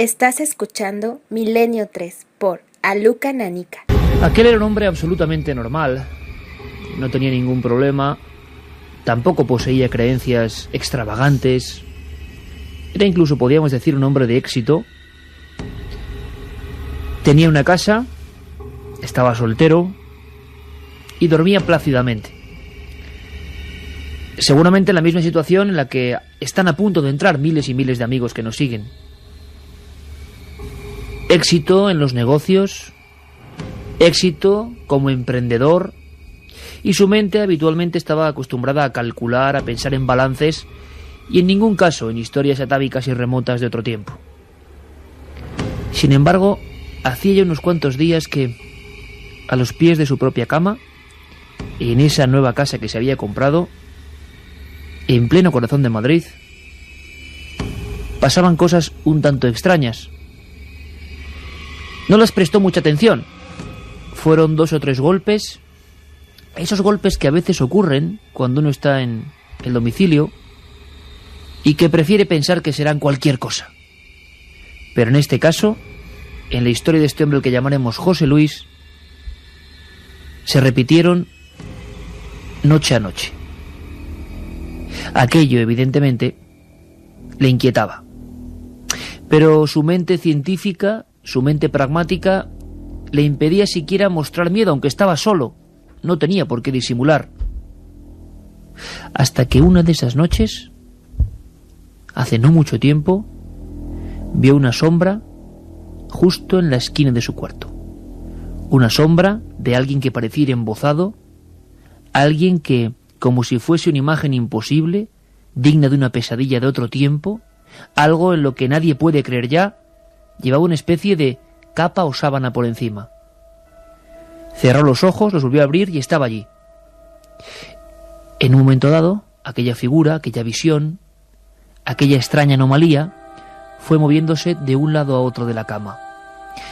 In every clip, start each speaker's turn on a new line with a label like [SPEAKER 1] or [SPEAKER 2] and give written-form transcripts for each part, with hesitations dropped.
[SPEAKER 1] Estás escuchando Milenio 3 por Aluka Nanika.
[SPEAKER 2] Aquel era un hombre absolutamente normal, no tenía ningún problema, tampoco poseía creencias extravagantes, era incluso, podríamos decir, un hombre de éxito. Tenía una casa, estaba soltero y dormía plácidamente. Seguramente en la misma situación en la que están a punto de entrar miles y miles de amigos que nos siguen. Éxito en los negocios, éxito como emprendedor, y su mente habitualmente estaba acostumbrada a calcular, a pensar en balances y en ningún caso en historias atávicas y remotas de otro tiempo. Sin embargo, hacía ya unos cuantos días que, a los pies de su propia cama, en esa nueva casa que se había comprado, en pleno corazón de Madrid, pasaban cosas un tanto extrañas. No les prestó mucha atención. Fueron 2 o 3 golpes, esos golpes que a veces ocurren cuando uno está en el domicilio y que prefiere pensar que serán cualquier cosa. Pero en este caso, en la historia de este hombre al que llamaremos José Luis, se repitieron noche a noche. Aquello, evidentemente, le inquietaba. Pero su mente científica, su mente pragmática, le impedía siquiera mostrar miedo, aunque estaba solo. No tenía por qué disimular. Hasta que una de esas noches, hace no mucho tiempo, vio una sombra justo en la esquina de su cuarto. Una sombra de alguien que parecía ir embozado, alguien que, como si fuese una imagen imposible, digna de una pesadilla de otro tiempo, algo en lo que nadie puede creer ya, llevaba una especie de capa o sábana por encima. Cerró los ojos, los volvió a abrir y estaba allí. En un momento dado, aquella figura, aquella visión, aquella extraña anomalía, fue moviéndose de un lado a otro de la cama,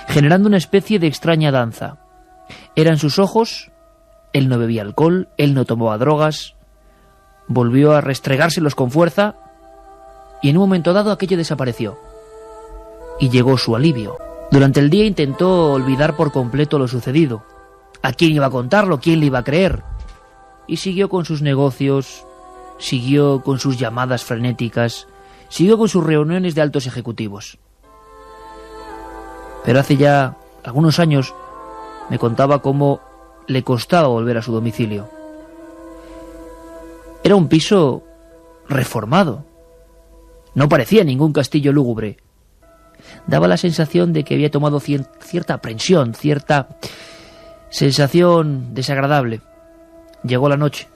[SPEAKER 2] generando una especie de extraña danza. Eran sus ojos, él no bebía alcohol, él no tomaba drogas, volvió a restregárselos con fuerza y en un momento dado aquello desapareció. Y llegó su alivio. Durante el día intentó olvidar por completo lo sucedido. ¿A quién iba a contarlo? ¿Quién le iba a creer? Y siguió con sus negocios, siguió con sus llamadas frenéticas, siguió con sus reuniones de altos ejecutivos. Pero hace ya algunos años me contaba cómo le costaba volver a su domicilio. Era un piso reformado. No parecía ningún castillo lúgubre. Daba la sensación de que había tomado cierta aprensión, cierta sensación desagradable. Llegó la noche,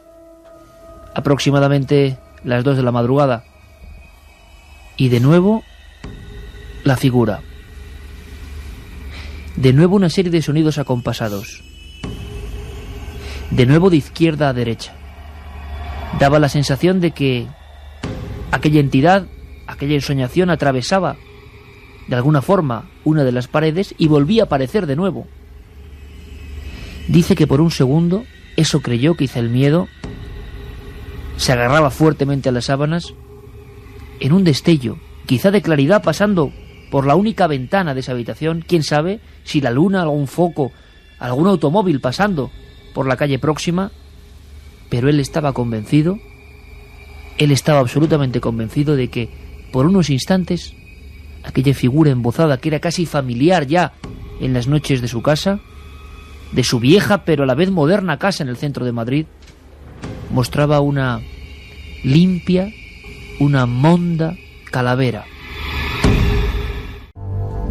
[SPEAKER 2] aproximadamente las 2 de la madrugada, y de nuevo la figura. De nuevo una serie de sonidos acompasados. De nuevo de izquierda a derecha. Daba la sensación de que aquella entidad, aquella ensoñación atravesaba de alguna forma una de las paredes y volvía a aparecer de nuevo. Dice que por un segundo eso creyó, quizá el miedo, se agarraba fuertemente a las sábanas. En un destello, quizá de claridad, pasando por la única ventana de esa habitación, quién sabe si la luna, algún foco, algún automóvil pasando por la calle próxima, pero él estaba convencido, él estaba absolutamente convencido de que por unos instantes aquella figura embozada que era casi familiar ya en las noches de su casa, de su vieja pero a la vez moderna casa en el centro de Madrid, mostraba una limpia, una monda calavera.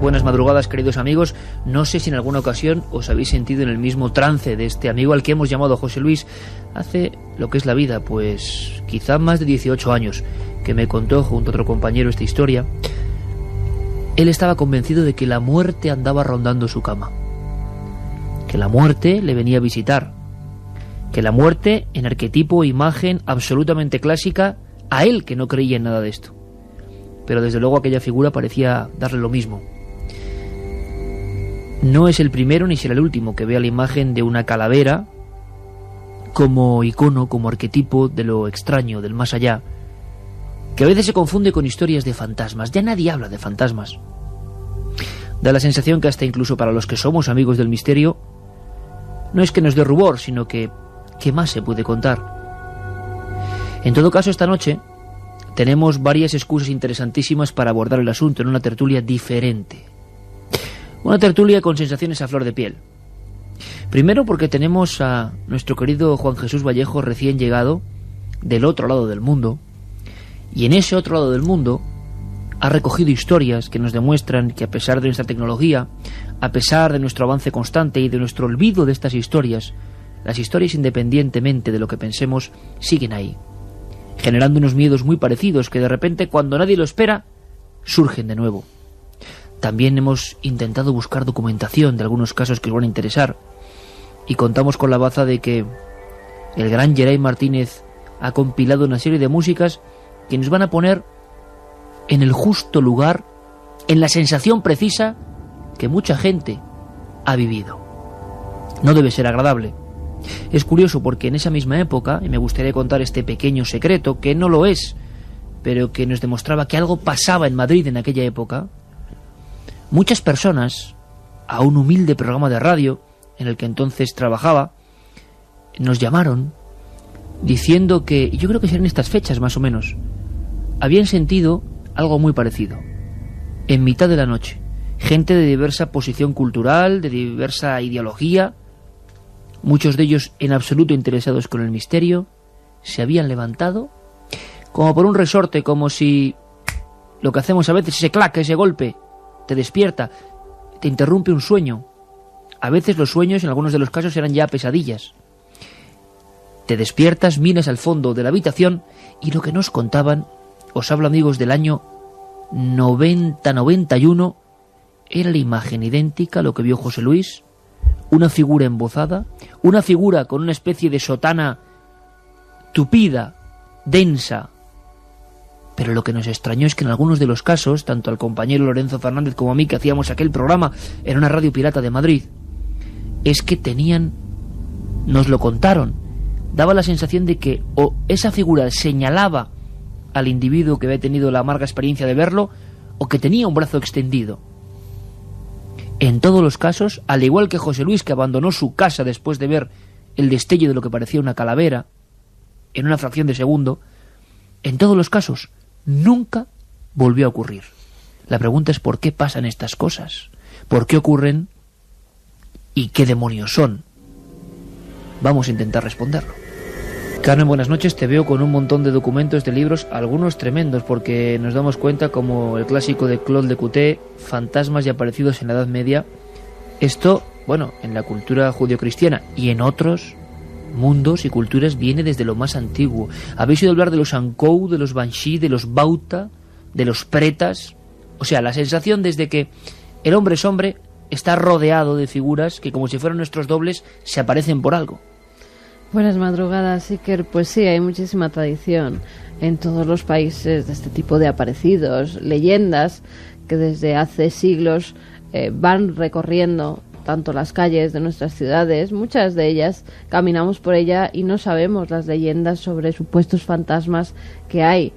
[SPEAKER 2] Buenas madrugadas, queridos amigos. No sé si en alguna ocasión os habéis sentido en el mismo trance de este amigo al que hemos llamado José Luis. Hace lo que es la vida, pues quizá más de 18 años, que me contó junto a otro compañero esta historia. Él estaba convencido de que la muerte andaba rondando su cama, que la muerte le venía a visitar, que la muerte, en arquetipo, imagen absolutamente clásica, a él que no creía en nada de esto. Pero desde luego aquella figura parecía darle lo mismo. No es el primero ni será el último que vea la imagen de una calavera como icono, como arquetipo de lo extraño, del más allá, que a veces se confunde con historias de fantasmas. Ya nadie habla de fantasmas. Da la sensación que hasta incluso para los que somos amigos del misterio, no es que nos dé rubor, sino que ¿qué más se puede contar? En todo caso, esta noche tenemos varias excusas interesantísimas para abordar el asunto en una tertulia diferente. Una tertulia con sensaciones a flor de piel. Primero porque tenemos a nuestro querido Juan Jesús Vallejo recién llegado del otro lado del mundo, y en ese otro lado del mundo ha recogido historias que nos demuestran que a pesar de nuestra tecnología, a pesar de nuestro avance constante y de nuestro olvido de estas historias, las historias, independientemente de lo que pensemos, siguen ahí, generando unos miedos muy parecidos que de repente, cuando nadie lo espera, surgen de nuevo. También hemos intentado buscar documentación de algunos casos que os van a interesar, y contamos con la baza de que el gran Geray Martínez ha compilado una serie de músicas que nos van a poner en el justo lugar, en la sensación precisa que mucha gente ha vivido. No debe ser agradable. Es curioso porque en esa misma época, y me gustaría contar este pequeño secreto, que no lo es, pero que nos demostraba que algo pasaba en Madrid en aquella época, muchas personas, a un humilde programa de radio en el que entonces trabajaba, nos llamaron diciendo que, y yo creo que serían estas fechas más o menos, habían sentido algo muy parecido. En mitad de la noche, gente de diversa posición cultural, de diversa ideología, muchos de ellos en absoluto interesados con el misterio, se habían levantado como por un resorte, como si lo que hacemos a veces, ese clac, ese golpe, te despierta, te interrumpe un sueño. A veces los sueños, en algunos de los casos, eran ya pesadillas. Te despiertas, miras al fondo de la habitación y lo que nos contaban, os hablo amigos del año 90-91, era la imagen idéntica a lo que vio José Luis, una figura embozada, una figura con una especie de sotana tupida, densa. Pero lo que nos extrañó es que en algunos de los casos, tanto al compañero Lorenzo Fernández como a mí, que hacíamos aquel programa en una radio pirata de Madrid, es que tenían, nos lo contaron, daba la sensación de que o esa figura señalaba al individuo que había tenido la amarga experiencia de verlo, o que tenía un brazo extendido. En todos los casos, al igual que José Luis, que abandonó su casa después de ver el destello de lo que parecía una calavera, en una fracción de segundo, en todos los casos, nunca volvió a ocurrir. La pregunta es ¿por qué pasan estas cosas? ¿Por qué ocurren? ¿Y qué demonios son? Vamos a intentar responderlo. Carmen, buenas noches. Te veo con un montón de documentos, de libros, algunos tremendos, porque nos damos cuenta, como el clásico de Claude Lecoultet, fantasmas y aparecidos en la Edad Media. Esto, bueno, en la cultura judio-cristiana y en otros mundos y culturas viene desde lo más antiguo. Habéis oído hablar de los Ankou, de los Banshee, de los Bauta, de los Pretas. O sea, la sensación desde que el hombre es hombre está rodeado de figuras que, como si fueran nuestros dobles, se aparecen por algo.
[SPEAKER 3] Buenas madrugadas, Iker. Pues sí, hay muchísima tradición en todos los países de este tipo de aparecidos, leyendas que desde hace siglos van recorriendo tanto las calles de nuestras ciudades. Muchas de ellas caminamos por ella y no sabemos las leyendas sobre supuestos fantasmas que hay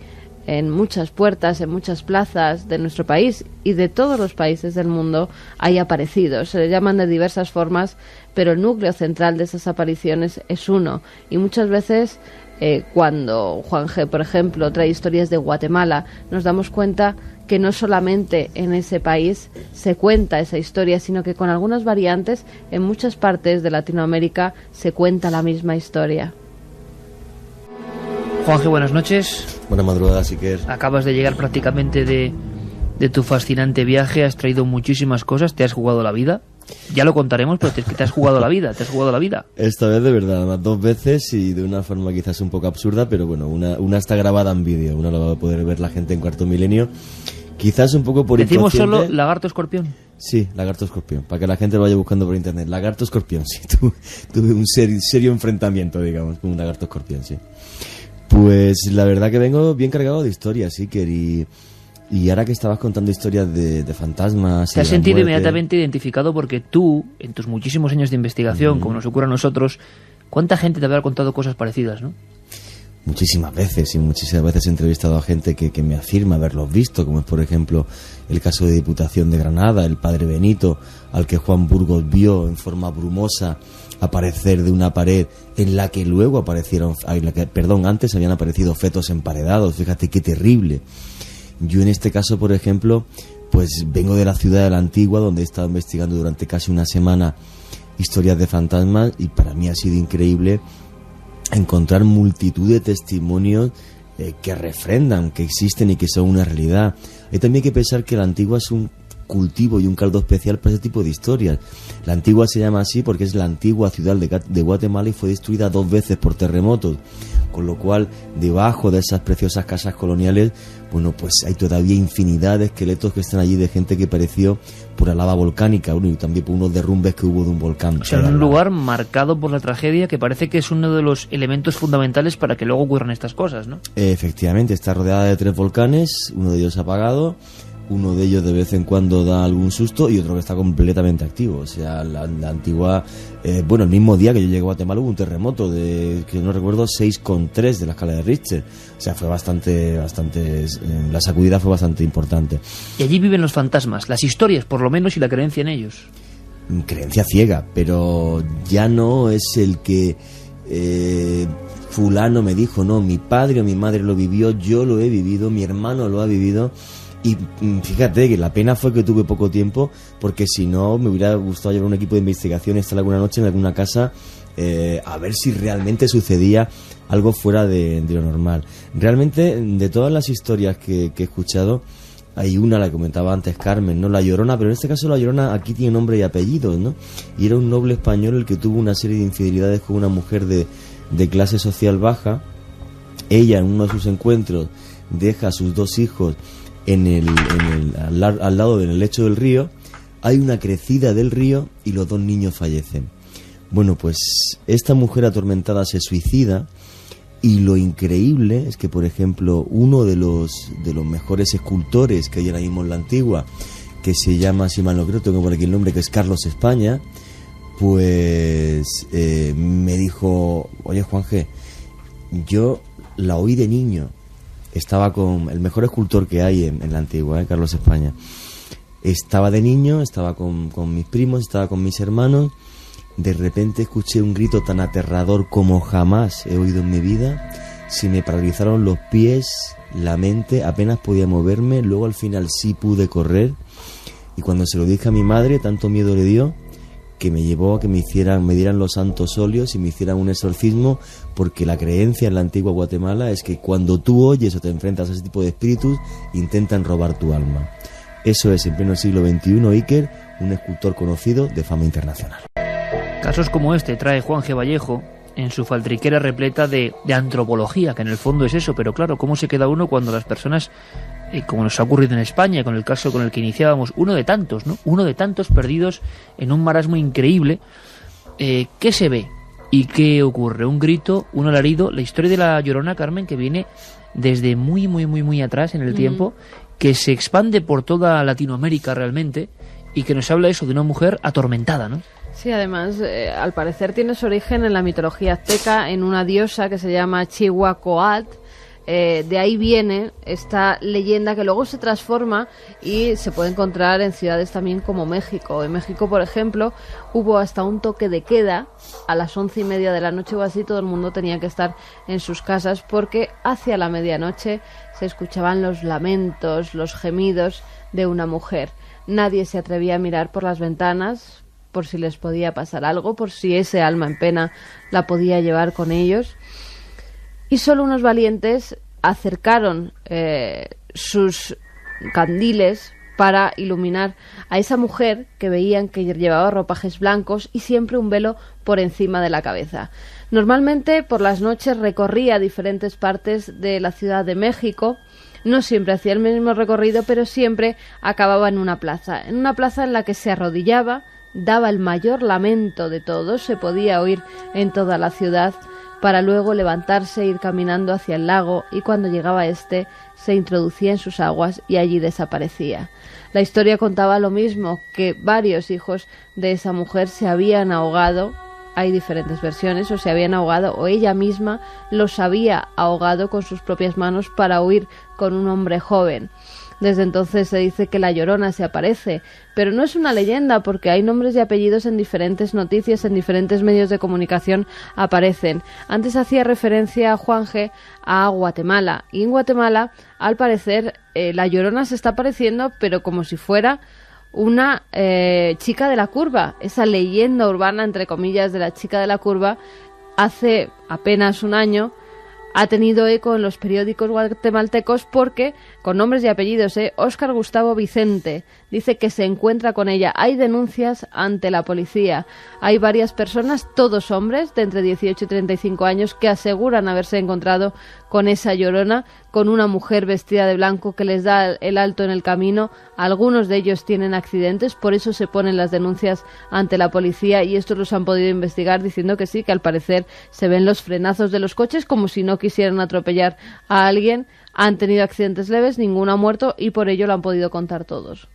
[SPEAKER 3] en muchas puertas, en muchas plazas de nuestro país y de todos los países del mundo. Hay aparecidos, se les llaman de diversas formas, pero el núcleo central de esas apariciones es uno. Y muchas veces cuando Juan G, por ejemplo, trae historias de Guatemala, nos damos cuenta que no solamente en ese país se cuenta esa historia, sino que con algunas variantes en muchas partes de Latinoamérica se cuenta la misma historia.
[SPEAKER 2] Juanje, buenas noches.
[SPEAKER 4] Buenas madrugadas, Iker.
[SPEAKER 2] Acabas de llegar prácticamente de tu fascinante viaje, has traído muchísimas cosas, te has jugado la vida. Ya lo contaremos, pero te has jugado la vida, te has jugado la vida.
[SPEAKER 4] Esta vez de verdad, además 2 veces y de una forma quizás un poco absurda, pero bueno, una está grabada en vídeo, una la va a poder ver la gente en Cuarto Milenio. Quizás un poco por
[SPEAKER 2] ¿Decimos
[SPEAKER 4] inconsciente.
[SPEAKER 2] solo lagarto escorpión?
[SPEAKER 4] Sí, lagarto escorpión, para que la gente lo vaya buscando por internet. Lagarto escorpión, sí, tuve un serio enfrentamiento, digamos, con un lagarto escorpión, sí. Pues la verdad que vengo bien cargado de historias, Iker, y ahora que estabas contando historias de fantasmas...
[SPEAKER 2] Te has sentido inmediatamente identificado porque tú, en tus muchísimos años de investigación, como nos ocurre a nosotros, ¿cuánta gente te habrá contado cosas parecidas, no?
[SPEAKER 4] muchísimas veces he entrevistado a gente que me afirma haberlos visto, como es por ejemplo el caso de Diputación de Granada, el padre Benito, al que Juan Burgos vio en forma brumosa aparecer de una pared en la que luego antes habían aparecido fetos emparedados. Fíjate qué terrible. Yo en este caso, por ejemplo, pues vengo de la ciudad de la Antigua, donde he estado investigando durante casi una semana historias de fantasmas, y para mí ha sido increíble encontrar multitud de testimonios que refrendan que existen y que son una realidad. Hay también que pensar que la Antigua es un cultivo y un caldo especial para ese tipo de historias. La Antigua se llama así porque es la antigua ciudad de Guatemala y fue destruida 2 veces por terremotos, con lo cual debajo de esas preciosas casas coloniales, bueno, pues hay todavía infinidad de esqueletos que están allí de gente que pereció por la lava volcánica, bueno, y también por unos derrumbes que hubo de un volcán.
[SPEAKER 2] O sea, en un lugar marcado por la tragedia, que parece que es uno de los elementos fundamentales para que luego ocurran estas cosas, ¿no?
[SPEAKER 4] Efectivamente, está rodeada de 3 volcanes, uno de ellos apagado, uno de ellos de vez en cuando da algún susto y otro que está completamente activo. O sea, la Antigua, el mismo día que yo llegué a Guatemala hubo un terremoto de, que no recuerdo, 6,3 de la escala de Richter. O sea, fue bastante, la sacudida fue bastante importante.
[SPEAKER 2] Y allí viven los fantasmas, las historias por lo menos, y la creencia en ellos.
[SPEAKER 4] Creencia ciega, pero ya no es el que fulano me dijo, no, mi padre o mi madre lo vivió, yo lo he vivido, mi hermano lo ha vivido. Y fíjate que la pena fue que tuve poco tiempo, porque si no me hubiera gustado llevar un equipo de investigación y estar alguna noche en alguna casa a ver si realmente sucedía algo fuera de lo normal. Realmente, de todas las historias que he escuchado, hay una, la que comentaba antes Carmen, ¿no? La Llorona, pero en este caso la Llorona aquí tiene nombre y apellidos, ¿no? Y era un noble español el que tuvo una serie de infidelidades con una mujer de clase social baja. Ella, en uno de sus encuentros, deja a sus 2 hijos al lado del lecho del río. Hay una crecida del río y los 2 niños fallecen. Bueno, pues esta mujer atormentada se suicida, y lo increíble es que, por ejemplo, uno de los mejores escultores que hay ahora mismo en la Antigua, que se llama, si mal no creo, tengo por aquí el nombre, que es Carlos España, pues me dijo, oye Juanje, yo la oí de niño. Estaba con el mejor escultor que hay en la Antigua, Carlos España. Estaba de niño, estaba con mis primos, estaba con mis hermanos. De repente escuché un grito tan aterrador como jamás he oído en mi vida. Se me paralizaron los pies, la mente, apenas podía moverme. Luego al final sí pude correr. Y cuando se lo dije a mi madre, tanto miedo le dio que me llevó a que me dieran los santos óleos y me hicieran un exorcismo, porque la creencia en la Antigua Guatemala es que cuando tú oyes o te enfrentas a ese tipo de espíritus, intentan robar tu alma. Eso es, en pleno siglo XXI, Iker, un escultor conocido de fama internacional.
[SPEAKER 2] Casos como este trae Juan G. Vallejo en su faltriquera repleta de antropología, que en el fondo es eso, pero claro, ¿cómo se queda uno cuando las personas, como nos ha ocurrido en España, con el caso con el que iniciábamos, uno de tantos, ¿no? Uno de tantos perdidos en un marasmo increíble? ¿Qué se ve y qué ocurre? Un grito, un alarido, la historia de la Llorona, Carmen, que viene desde muy, muy, muy, muy atrás en el tiempo, que se expande por toda Latinoamérica realmente, y que nos habla eso de una mujer atormentada, ¿no?
[SPEAKER 3] Sí, además, al parecer tiene su origen en la mitología azteca, en una diosa que se llama Chihuacoatl. De ahí viene esta leyenda que luego se transforma y se puede encontrar en ciudades también como México. En México, por ejemplo, hubo hasta un toque de queda a las 11:30 de la noche o así. Todo el mundo tenía que estar en sus casas porque hacia la medianoche se escuchaban los lamentos, los gemidos de una mujer. Nadie se atrevía a mirar por las ventanas por si les podía pasar algo, por si ese alma en pena la podía llevar con ellos. Y solo unos valientes acercaron sus candiles para iluminar a esa mujer que veían que llevaba ropajes blancos y siempre un velo por encima de la cabeza. Normalmente por las noches recorría diferentes partes de la Ciudad de México. No siempre hacía el mismo recorrido, pero siempre acababa en una plaza en la que se arrodillaba, daba el mayor lamento de todos, se podía oír en toda la ciudad, para luego levantarse e ir caminando hacia el lago, y cuando llegaba a este se introducía en sus aguas y allí desaparecía. La historia contaba lo mismo, que varios hijos de esa mujer se habían ahogado hay diferentes versiones, o se habían ahogado o ella misma los había ahogado con sus propias manos para huir con un hombre joven. Desde entonces se dice que la Llorona se aparece, pero no es una leyenda porque hay nombres y apellidos en diferentes noticias, en diferentes medios de comunicación aparecen. Antes hacía referencia Juanje a Guatemala, y en Guatemala, al parecer, la Llorona se está apareciendo, pero como si fuera una chica de la curva. Esa leyenda urbana, entre comillas, de la chica de la curva, hace apenas un año ha tenido eco en los periódicos guatemaltecos porque, con nombres y apellidos, Óscar Gustavo Vicente dice que se encuentra con ella. Hay denuncias ante la policía. Hay varias personas, todos hombres, de entre 18 y 35 años, que aseguran haberse encontrado con esa Llorona, con una mujer vestida de blanco que les da el alto en el camino. Algunos de ellos tienen accidentes, por eso se ponen las denuncias ante la policía, y estos los han podido investigar diciendo que sí, que al parecer se ven los frenazos de los coches como si no quisieran atropellar a alguien. Han tenido accidentes leves, ninguno ha muerto, y por ello lo han podido contar todos.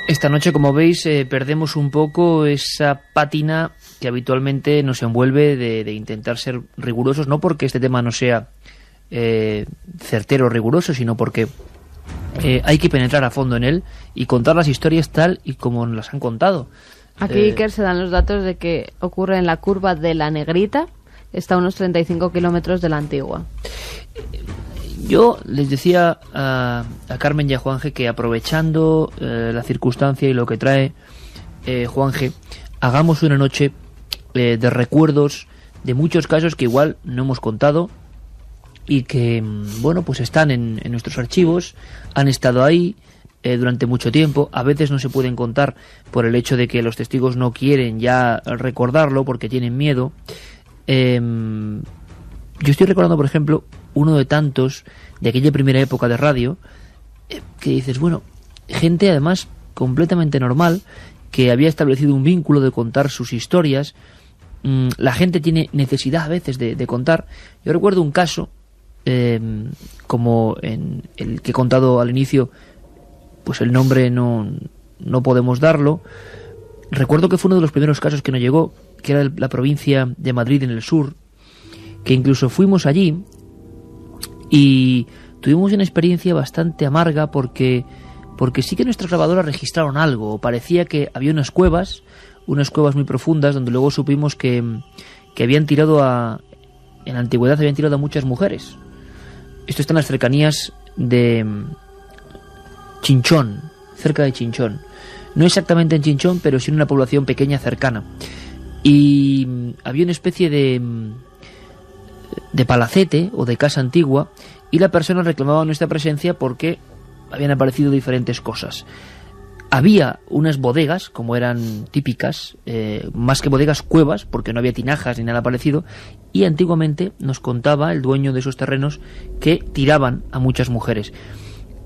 [SPEAKER 2] Esta noche, como veis, perdemos un poco esa pátina que habitualmente nos envuelve de intentar ser rigurosos, no porque este tema no sea certero o riguroso, sino porque hay que penetrar a fondo en él y contar las historias tal y como nos las han contado.
[SPEAKER 3] Aquí, Iker, se dan los datos de que ocurre en la curva de la Negrita, está a unos 35 kilómetros de la Antigua.
[SPEAKER 2] Yo les decía a Carmen y a Juanje que, aprovechando la circunstancia y lo que trae Juanje, hagamos una noche de recuerdos de muchos casos que igual no hemos contado y que, bueno, pues están en nuestros archivos, han estado ahí durante mucho tiempo. A veces no se pueden contar por el hecho de que los testigos no quieren ya recordarlo porque tienen miedo. Yo estoy recordando, por ejemplo, uno de tantos de aquella primera época de radio, que dices, bueno, gente además completamente normal, que había establecido un vínculo de contar sus historias. La gente tiene necesidad a veces de contar. Yo recuerdo un caso, como en el que he contado al inicio, pues el nombre no podemos darlo. Recuerdo que fue uno de los primeros casos que nos llegó, que era la provincia de Madrid, en el sur, que incluso fuimos allí y tuvimos una experiencia bastante amarga porque sí que nuestras grabadoras registraron algo, o parecía que había unas cuevas muy profundas, donde luego supimos que habían tirado en la antigüedad habían tirado a muchas mujeres. Esto está en las cercanías de Chinchón, cerca de Chinchón. No exactamente en Chinchón, pero sí en una población pequeña cercana. Y había una especie de palacete o de casa antigua, y la persona reclamaba nuestra presencia porque habían aparecido diferentes cosas. Había unas bodegas, como eran típicas, más que bodegas, cuevas, porque no había tinajas ni nada parecido, y antiguamente nos contaba el dueño de esos terrenos que tiraban a muchas mujeres.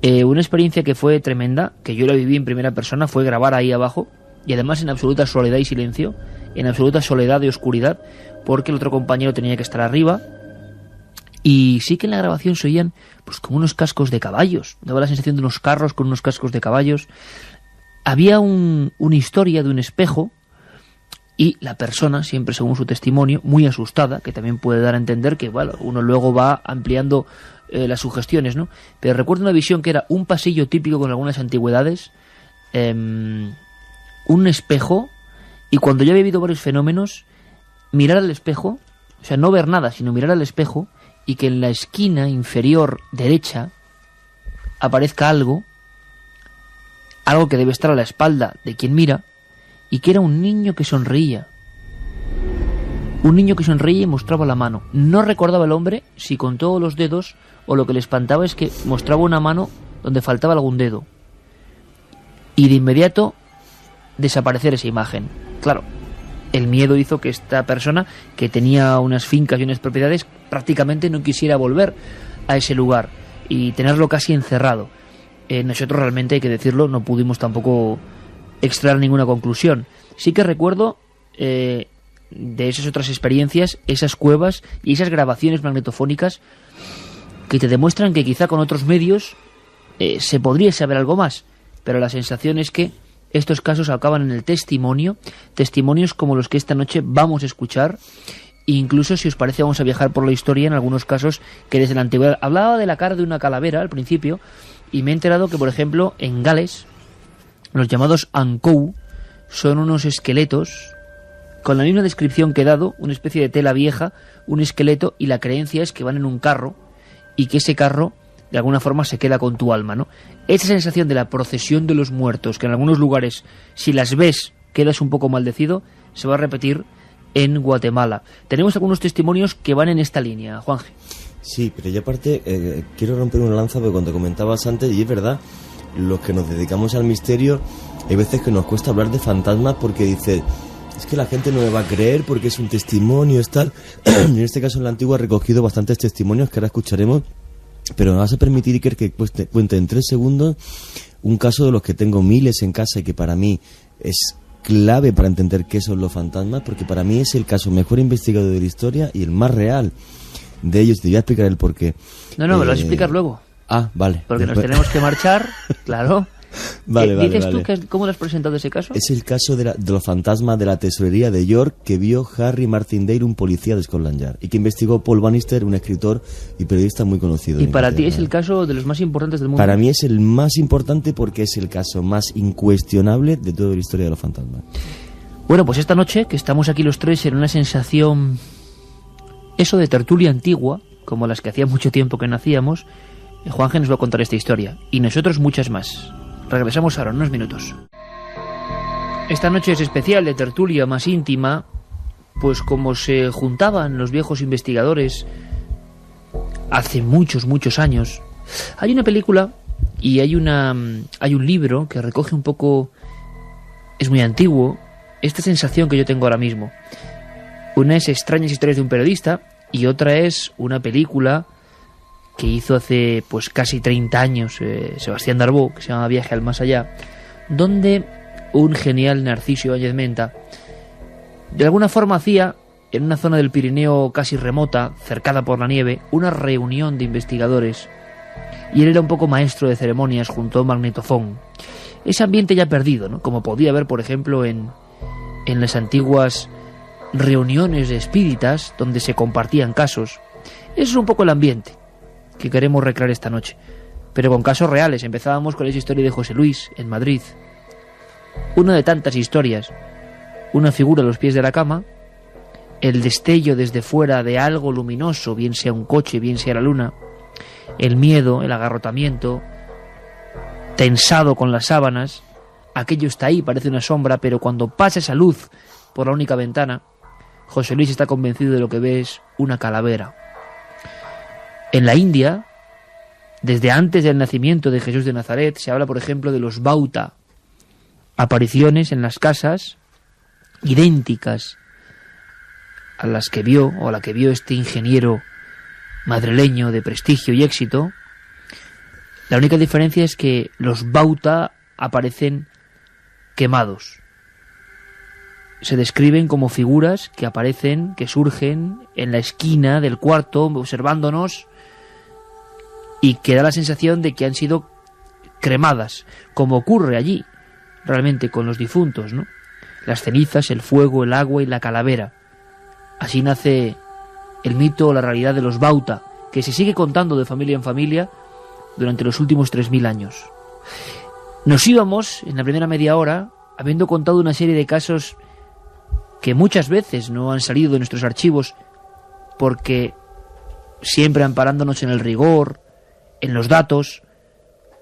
[SPEAKER 2] Una experiencia que fue tremenda, que yo la viví en primera persona, fue grabar ahí abajo, y además en absoluta soledad y silencio, en absoluta soledad y oscuridad, porque el otro compañero tenía que estar arriba. Y sí que en la grabación se oían pues como unos cascos de caballos, daba la sensación de unos carros con unos cascos de caballos. Había una historia de un espejo, y la persona, siempre según su testimonio, muy asustada, que también puede dar a entender que, bueno, uno luego va ampliando las sugestiones, ¿no? Pero recuerdo una visión que era un pasillo típico con algunas antigüedades, un espejo, y cuando ya había habido varios fenómenos, mirar al espejo, o sea, no ver nada, sino mirar al espejo, y que en la esquina inferior derecha aparezca algo que debe estar a la espalda de quien mira, y que era un niño que sonreía. Un niño que sonreía y mostraba la mano. No recordaba el hombre si con todos los dedos, o lo que le espantaba es que mostraba una mano donde faltaba algún dedo. Y de inmediato desaparecer esa imagen. Claro, el miedo hizo que esta persona, que tenía unas fincas y unas propiedades, prácticamente no quisiera volver a ese lugar y tenerlo casi encerrado. Nosotros realmente, hay que decirlo, no pudimos tampoco extraer ninguna conclusión. Sí que recuerdo de esas otras experiencias, esas cuevas y esas grabaciones magnetofónicas que te demuestran que quizá con otros medios se podría saber algo más, pero la sensación es que estos casos acaban en el testimonio, testimonios como los que esta noche vamos a escuchar. Incluso, si os parece, vamos a viajar por la historia en algunos casos que desde la antigüedad. Hablaba de la cara de una calavera al principio, y me he enterado que, por ejemplo, en Gales, los llamados Ankou son unos esqueletos con la misma descripción que he dado, una especie de tela vieja, un esqueleto, y la creencia es que van en un carro y que ese carro de alguna forma se queda con tu alma, ¿no? Esa sensación de la procesión de los muertos, que en algunos lugares, si las ves, quedas un poco maldecido, se va a repetir en Guatemala. Tenemos algunos testimonios que van en esta línea, Juanje.
[SPEAKER 4] Sí, pero yo aparte quiero romper una lanza, porque cuando comentabas antes, y es verdad, los que nos dedicamos al misterio, hay veces que nos cuesta hablar de fantasmas porque dice, es que la gente no me va a creer porque es un testimonio, es tal. En este caso, en la Antigua he recogido bastantes testimonios que ahora escucharemos, pero me vas a permitir, Iker, que cuente en 3 segundos un caso de los que tengo miles en casa y que para mí es clave para entender qué son los fantasmas, porque para mí es el caso mejor investigado de la historia y el más real de ellos. Te voy a explicar el porqué.
[SPEAKER 2] No, me lo vas a explicar luego.
[SPEAKER 4] Ah, vale.
[SPEAKER 2] Porque nos tenemos que marchar, claro.
[SPEAKER 4] Vale.
[SPEAKER 2] ¿Dices tú cómo lo has presentado ese caso?
[SPEAKER 4] Es el caso de los fantasmas de la tesorería de York que vio Harry Martindale, un policía de Scotland Yard, y que investigó Paul Bannister, un escritor y periodista muy conocido.
[SPEAKER 2] ¿Y para ti es el caso de los más importantes del mundo?
[SPEAKER 4] Para mí es el más importante porque es el caso más incuestionable de toda la historia de los fantasmas.
[SPEAKER 2] Bueno, pues esta noche, que estamos aquí los tres en una sensación, eso de tertulia antigua, como las que hacía mucho tiempo que no hacíamos, Juanje nos va a contar esta historia, y nosotros muchas más. Regresamos ahora en unos minutos. Esta noche es especial, de tertulia más íntima, pues como se juntaban los viejos investigadores hace muchos años. Hay una película y hay un libro que recoge un poco, es muy antiguo, esta sensación que yo tengo ahora mismo. Una es Extrañas historias de un periodista y otra es una película que hizo hace pues casi 30 años Sebastián Darboux, que se llama Viaje al Más Allá, donde un genial Narciso Ibáñez Menta de alguna forma hacía, en una zona del Pirineo casi remota, cercada por la nieve, una reunión de investigadores, y él era un poco maestro de ceremonias junto a un magnetofón. Ese ambiente ya perdido, ¿no? Como podía haber, por ejemplo, en las antiguas reuniones de espíritas donde se compartían casos. Eso es un poco el ambiente que queremos recrear esta noche, pero con casos reales. Empezábamos con esa historia de José Luis en Madrid, una de tantas historias, una figura a los pies de la cama, el destello desde fuera de algo luminoso, bien sea un coche, bien sea la luna, el miedo, el agarrotamiento, tensado con las sábanas, aquello está ahí, parece una sombra, pero cuando pasa esa luz por la única ventana, José Luis está convencido de lo que ve es una calavera. En la India, desde antes del nacimiento de Jesús de Nazaret, se habla, por ejemplo, de los bauta, apariciones en las casas idénticas a las que vio, o a la que vio este ingeniero madrileño de prestigio y éxito. La única diferencia es que los bauta aparecen quemados. Se describen como figuras que aparecen, que surgen en la esquina del cuarto observándonos, y que da la sensación de que han sido cremadas, como ocurre allí realmente con los difuntos, ¿no? Las cenizas, el fuego, el agua y la calavera. Así nace el mito o la realidad de los bauta, que se sigue contando de familia en familia durante los últimos 3000 años. Nos íbamos en la primera media hora habiendo contado una serie de casos que muchas veces no han salido de nuestros archivos, porque siempre amparándonos en el rigor, en los datos,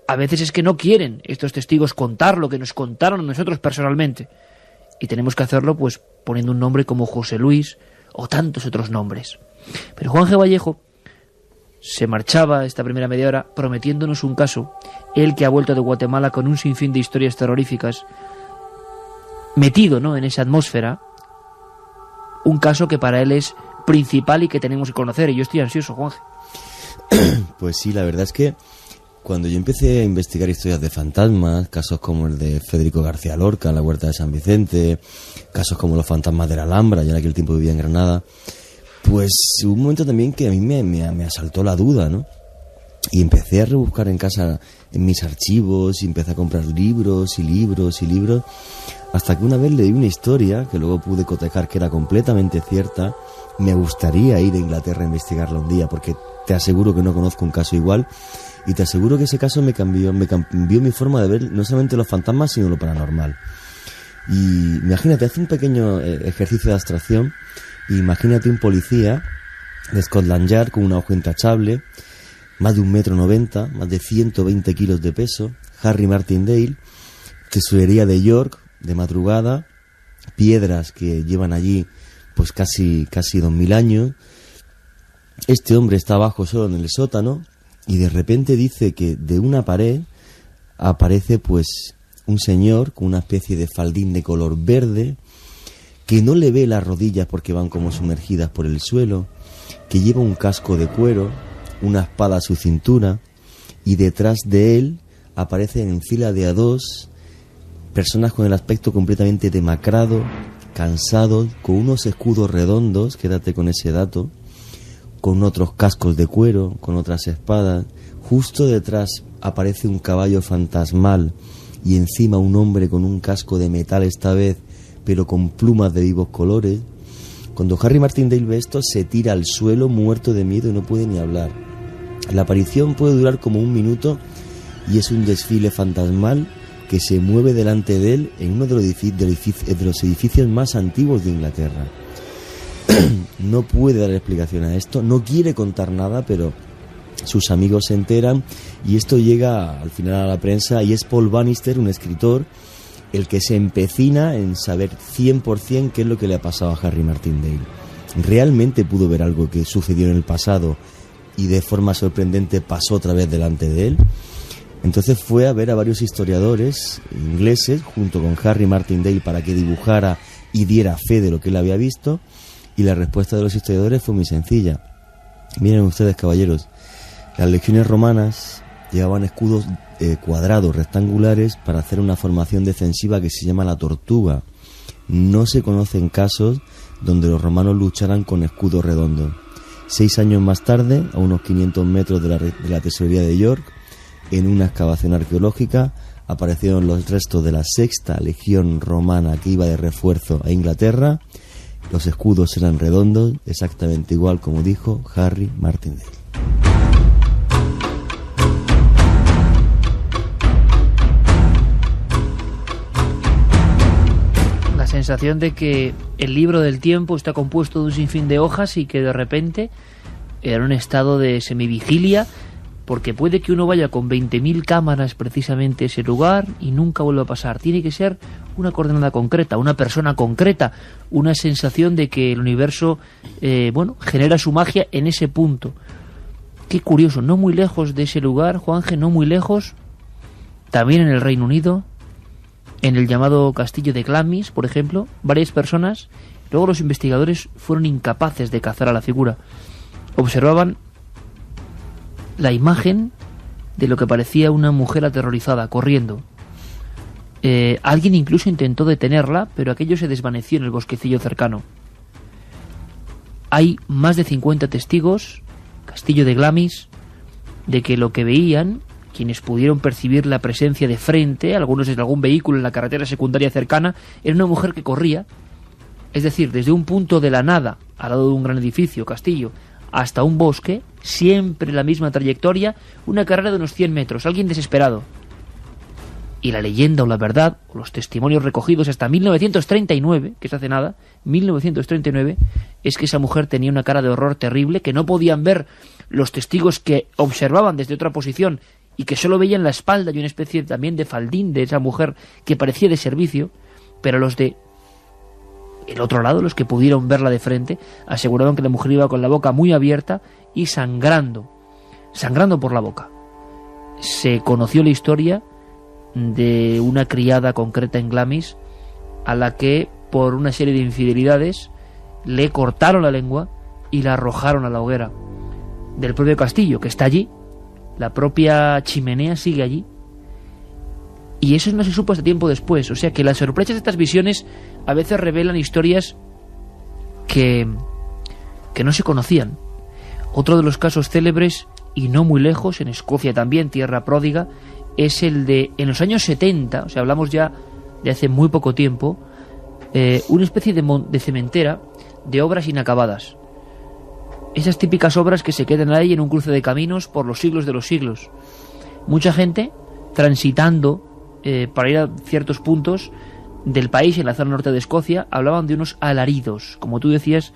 [SPEAKER 2] a veces es que no quieren estos testigos contar lo que nos contaron a nosotros personalmente, y tenemos que hacerlo pues poniendo un nombre como José Luis o tantos otros nombres. Pero Juanje Vallejo se marchaba esta primera media hora prometiéndonos un caso, él que ha vuelto de Guatemala con un sinfín de historias terroríficas, metido, ¿no?, en esa atmósfera, un caso que para él es principal y que tenemos que conocer, y yo estoy ansioso, Juanje.
[SPEAKER 4] Pues sí, la verdad es que cuando yo empecé a investigar historias de fantasmas, casos como el de Federico García Lorca en la Huerta de San Vicente, casos como los fantasmas de la Alhambra, ya en aquel tiempo vivía en Granada, pues hubo un momento también que a mí me asaltó la duda, ¿no? Y empecé a rebuscar en casa, en mis archivos, y empecé a comprar libros y libros y libros, hasta que una vez leí una historia, que luego pude cotejar que era completamente cierta. Me gustaría ir a Inglaterra a investigarla un día, porque te aseguro que no conozco un caso igual, y te aseguro que ese caso me cambió mi forma de ver no solamente los fantasmas, sino lo paranormal. Y imagínate, hace un pequeño ejercicio de abstracción, imagínate un policía de Scotland Yard con un ojo intachable, más de 1,90 m, más de 120 kilos de peso, Harry Martindale, tesorería de York, de madrugada, piedras que llevan allí pues casi 2000 años. Este hombre está abajo solo en el sótano y de repente dice que de una pared aparece pues un señor con una especie de faldín de color verde, que no le ve las rodillas porque van como sumergidas por el suelo, que lleva un casco de cuero, una espada a su cintura, y detrás de él aparecen en fila de a dos personas con el aspecto completamente demacrado, cansados, con unos escudos redondos, quédate con ese dato, con otros cascos de cuero, con otras espadas. Justo detrás aparece un caballo fantasmal y encima un hombre con un casco de metal esta vez, pero con plumas de vivos colores. Cuando Harry Martindale ve esto, se tira al suelo muerto de miedo y no puede ni hablar. La aparición puede durar como 1 minuto y es un desfile fantasmal que se mueve delante de él en uno de los edificios más antiguos de Inglaterra. No puede dar explicación a esto, no quiere contar nada, pero sus amigos se enteran y esto llega al final a la prensa, y es Paul Bannister, un escritor, el que se empecina en saber 100% qué es lo que le ha pasado a Harry Martindale. Realmente pudo ver algo que sucedió en el pasado y de forma sorprendente pasó otra vez delante de él. Entonces fue a ver a varios historiadores ingleses junto con Harry Martindale para que dibujara y diera fe de lo que él había visto, y la respuesta de los historiadores fue muy sencilla. Miren ustedes, caballeros, las legiones romanas llevaban escudos cuadrados, rectangulares, para hacer una formación defensiva que se llama la tortuga. No se conocen casos donde los romanos lucharan con escudos redondos. 6 años más tarde, a unos 500 metros de la tesorería de York, en una excavación arqueológica, aparecieron los restos de la 6ª legión romana que iba de refuerzo a Inglaterra. Los escudos eran redondos, exactamente igual como dijo Harry Martindale.
[SPEAKER 2] La sensación de que el libro del tiempo está compuesto de un sinfín de hojas y que de repente, en un estado de semivigilia, porque puede que uno vaya con 20.000 cámaras precisamente a ese lugar y nunca vuelva a pasar. Tiene que ser una coordenada concreta, una persona concreta, una sensación de que el universo genera su magia en ese punto. Qué curioso, no muy lejos de ese lugar, Juanje, no muy lejos, también en el Reino Unido, en el llamado castillo de Glamis, por ejemplo, varias personas, luego los investigadores fueron incapaces de cazar a la figura. Observaban la imagen de lo que parecía una mujer aterrorizada, corriendo. Alguien incluso intentó detenerla, pero aquello se desvaneció en el bosquecillo cercano. Hay más de 50 testigos, castillo de Glamis, de que lo que veían, quienes pudieron percibir la presencia de frente, algunos desde algún vehículo en la carretera secundaria cercana, era una mujer que corría, es decir, desde un punto de la nada, al lado de un gran edificio, castillo, hasta un bosque, siempre la misma trayectoria, una carrera de unos 100 metros, alguien desesperado. Y la leyenda o la verdad, o los testimonios recogidos hasta 1939, que es hace nada, 1939, es que esa mujer tenía una cara de horror terrible que no podían ver los testigos que observaban desde otra posición y que solo veían la espalda y una especie también de faldín de esa mujer que parecía de servicio, pero los de el otro lado, los que pudieron verla de frente, aseguraron que la mujer iba con la boca muy abierta y sangrando por la boca. Se conoció la historia de una criada concreta en Glamis a la que, por una serie de infidelidades, le cortaron la lengua y la arrojaron a la hoguera del propio castillo, que está allí. La propia chimenea sigue allí. Y eso no se supo hasta tiempo después. O sea que las sorpresas de estas visiones a veces revelan historias que no se conocían. Otro de los casos célebres, y no muy lejos, en Escocia también, tierra pródiga, es el de, en los años 70, o sea, hablamos ya de hace muy poco tiempo, una especie de cementera de obras inacabadas. Esas típicas obras que se quedan ahí en un cruce de caminos por los siglos de los siglos. Mucha gente transitando para ir a ciertos puntos del país, en la zona norte de Escocia, hablaban de unos alaridos, como tú decías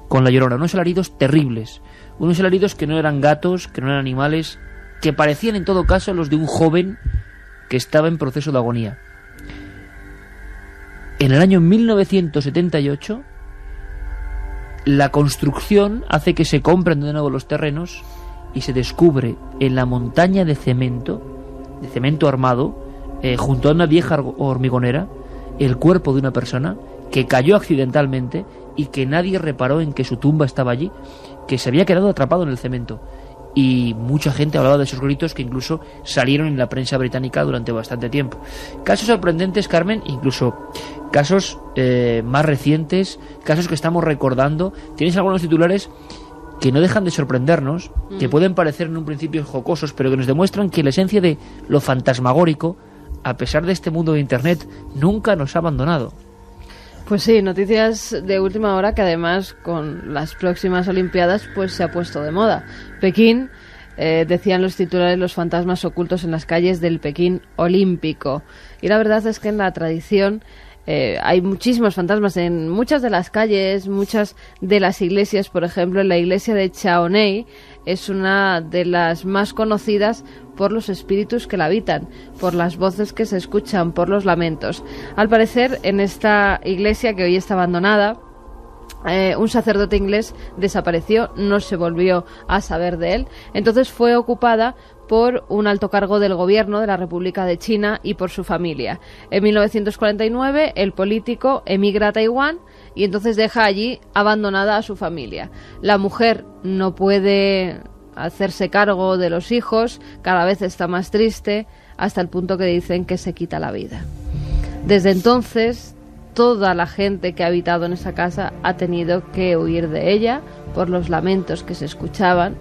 [SPEAKER 2] con La Llorona, unos alaridos terribles, unos alaridos que no eran gatos, que no eran animales, que parecían en todo caso los de un joven que estaba en proceso de agonía. En el año 1978, la construcción hace que se compren de nuevo los terrenos y se descubre en la montaña de cemento armado, junto a una vieja hormigonera, el cuerpo de una persona que cayó accidentalmente y que nadie reparó en que su tumba estaba allí, que se había quedado atrapado en el cemento. Y mucha gente hablaba de esos gritos que incluso salieron en la prensa británica durante bastante tiempo. Casos sorprendentes, Carmen, incluso casos más recientes, casos que estamos recordando. Tienes algunos titulares que no dejan de sorprendernos, que pueden parecer en un principio jocosos, pero que nos demuestran que la esencia de lo fantasmagórico, a pesar de este mundo de Internet, nunca nos ha abandonado.
[SPEAKER 3] Pues sí, noticias de última hora que además con las próximas Olimpiadas pues se ha puesto de moda. Pekín, decían los titulares, los fantasmas ocultos en las calles del Pekín olímpico. Y la verdad es que en la tradición hay muchísimos fantasmas en muchas de las calles, muchas de las iglesias. Por ejemplo, en la iglesia de Chaonei es una de las más conocidas por los espíritus que la habitan, por las voces que se escuchan, por los lamentos. Al parecer, en esta iglesia, que hoy está abandonada, un sacerdote inglés desapareció, no se volvió a saber de él. Entonces fue ocupada por un alto cargo del gobierno de la República de China y por su familia. En 1949 el político emigra a Taiwán y entonces deja allí abandonada a su familia. La mujer no puede hacerse cargo de los hijos, cada vez está más triste, hasta el punto que dicen que se quita la vida. Desde entonces, toda la gente que ha habitado en esa casa ha tenido que huir de ella por los lamentos que se escuchaban.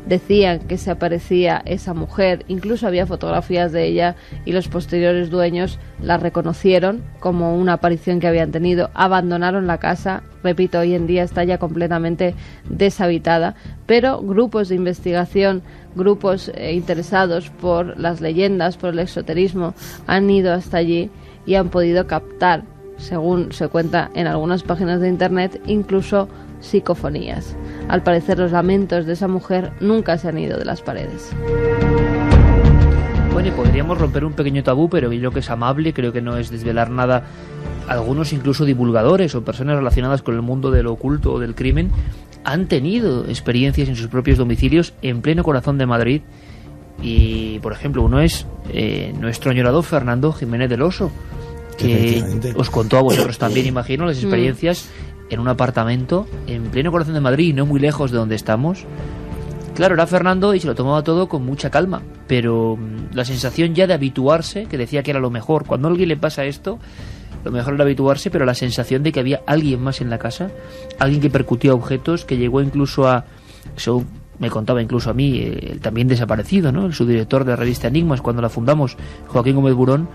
[SPEAKER 3] Decían que se aparecía esa mujer, incluso había fotografías de ella y los posteriores dueños la reconocieron como una aparición que habían tenido, abandonaron la casa. Repito, hoy en día está ya completamente deshabitada, pero grupos de investigación, grupos interesados por las leyendas, por el esoterismo, han ido hasta allí y han podido captar, según se cuenta en algunas páginas de internet, incluso psicofonías. Al parecer los lamentos de esa mujer nunca se han ido de las paredes.
[SPEAKER 2] Bueno, y podríamos romper un pequeño tabú, pero yo creo que es amable, creo que no es desvelar nada. Algunos incluso divulgadores o personas relacionadas con el mundo del oculto o del crimen han tenido experiencias en sus propios domicilios en pleno corazón de Madrid. Y, por ejemplo, uno es nuestro añorado Fernando Jiménez del Oso, que os contó a vosotros también, imagino, las experiencias en un apartamento en pleno corazón de Madrid y no muy lejos de donde estamos. Claro, era Fernando y se lo tomaba todo con mucha calma, pero la sensación ya de habituarse, que decía que era lo mejor, cuando a alguien le pasa esto, lo mejor era habituarse, pero la sensación de que había alguien más en la casa, alguien que percutía objetos, que llegó incluso a... Eso me contaba incluso a mí, el también desaparecido, ¿no?, el subdirector de la revista Enigmas, cuando la fundamos, Joaquín Gómez Burón,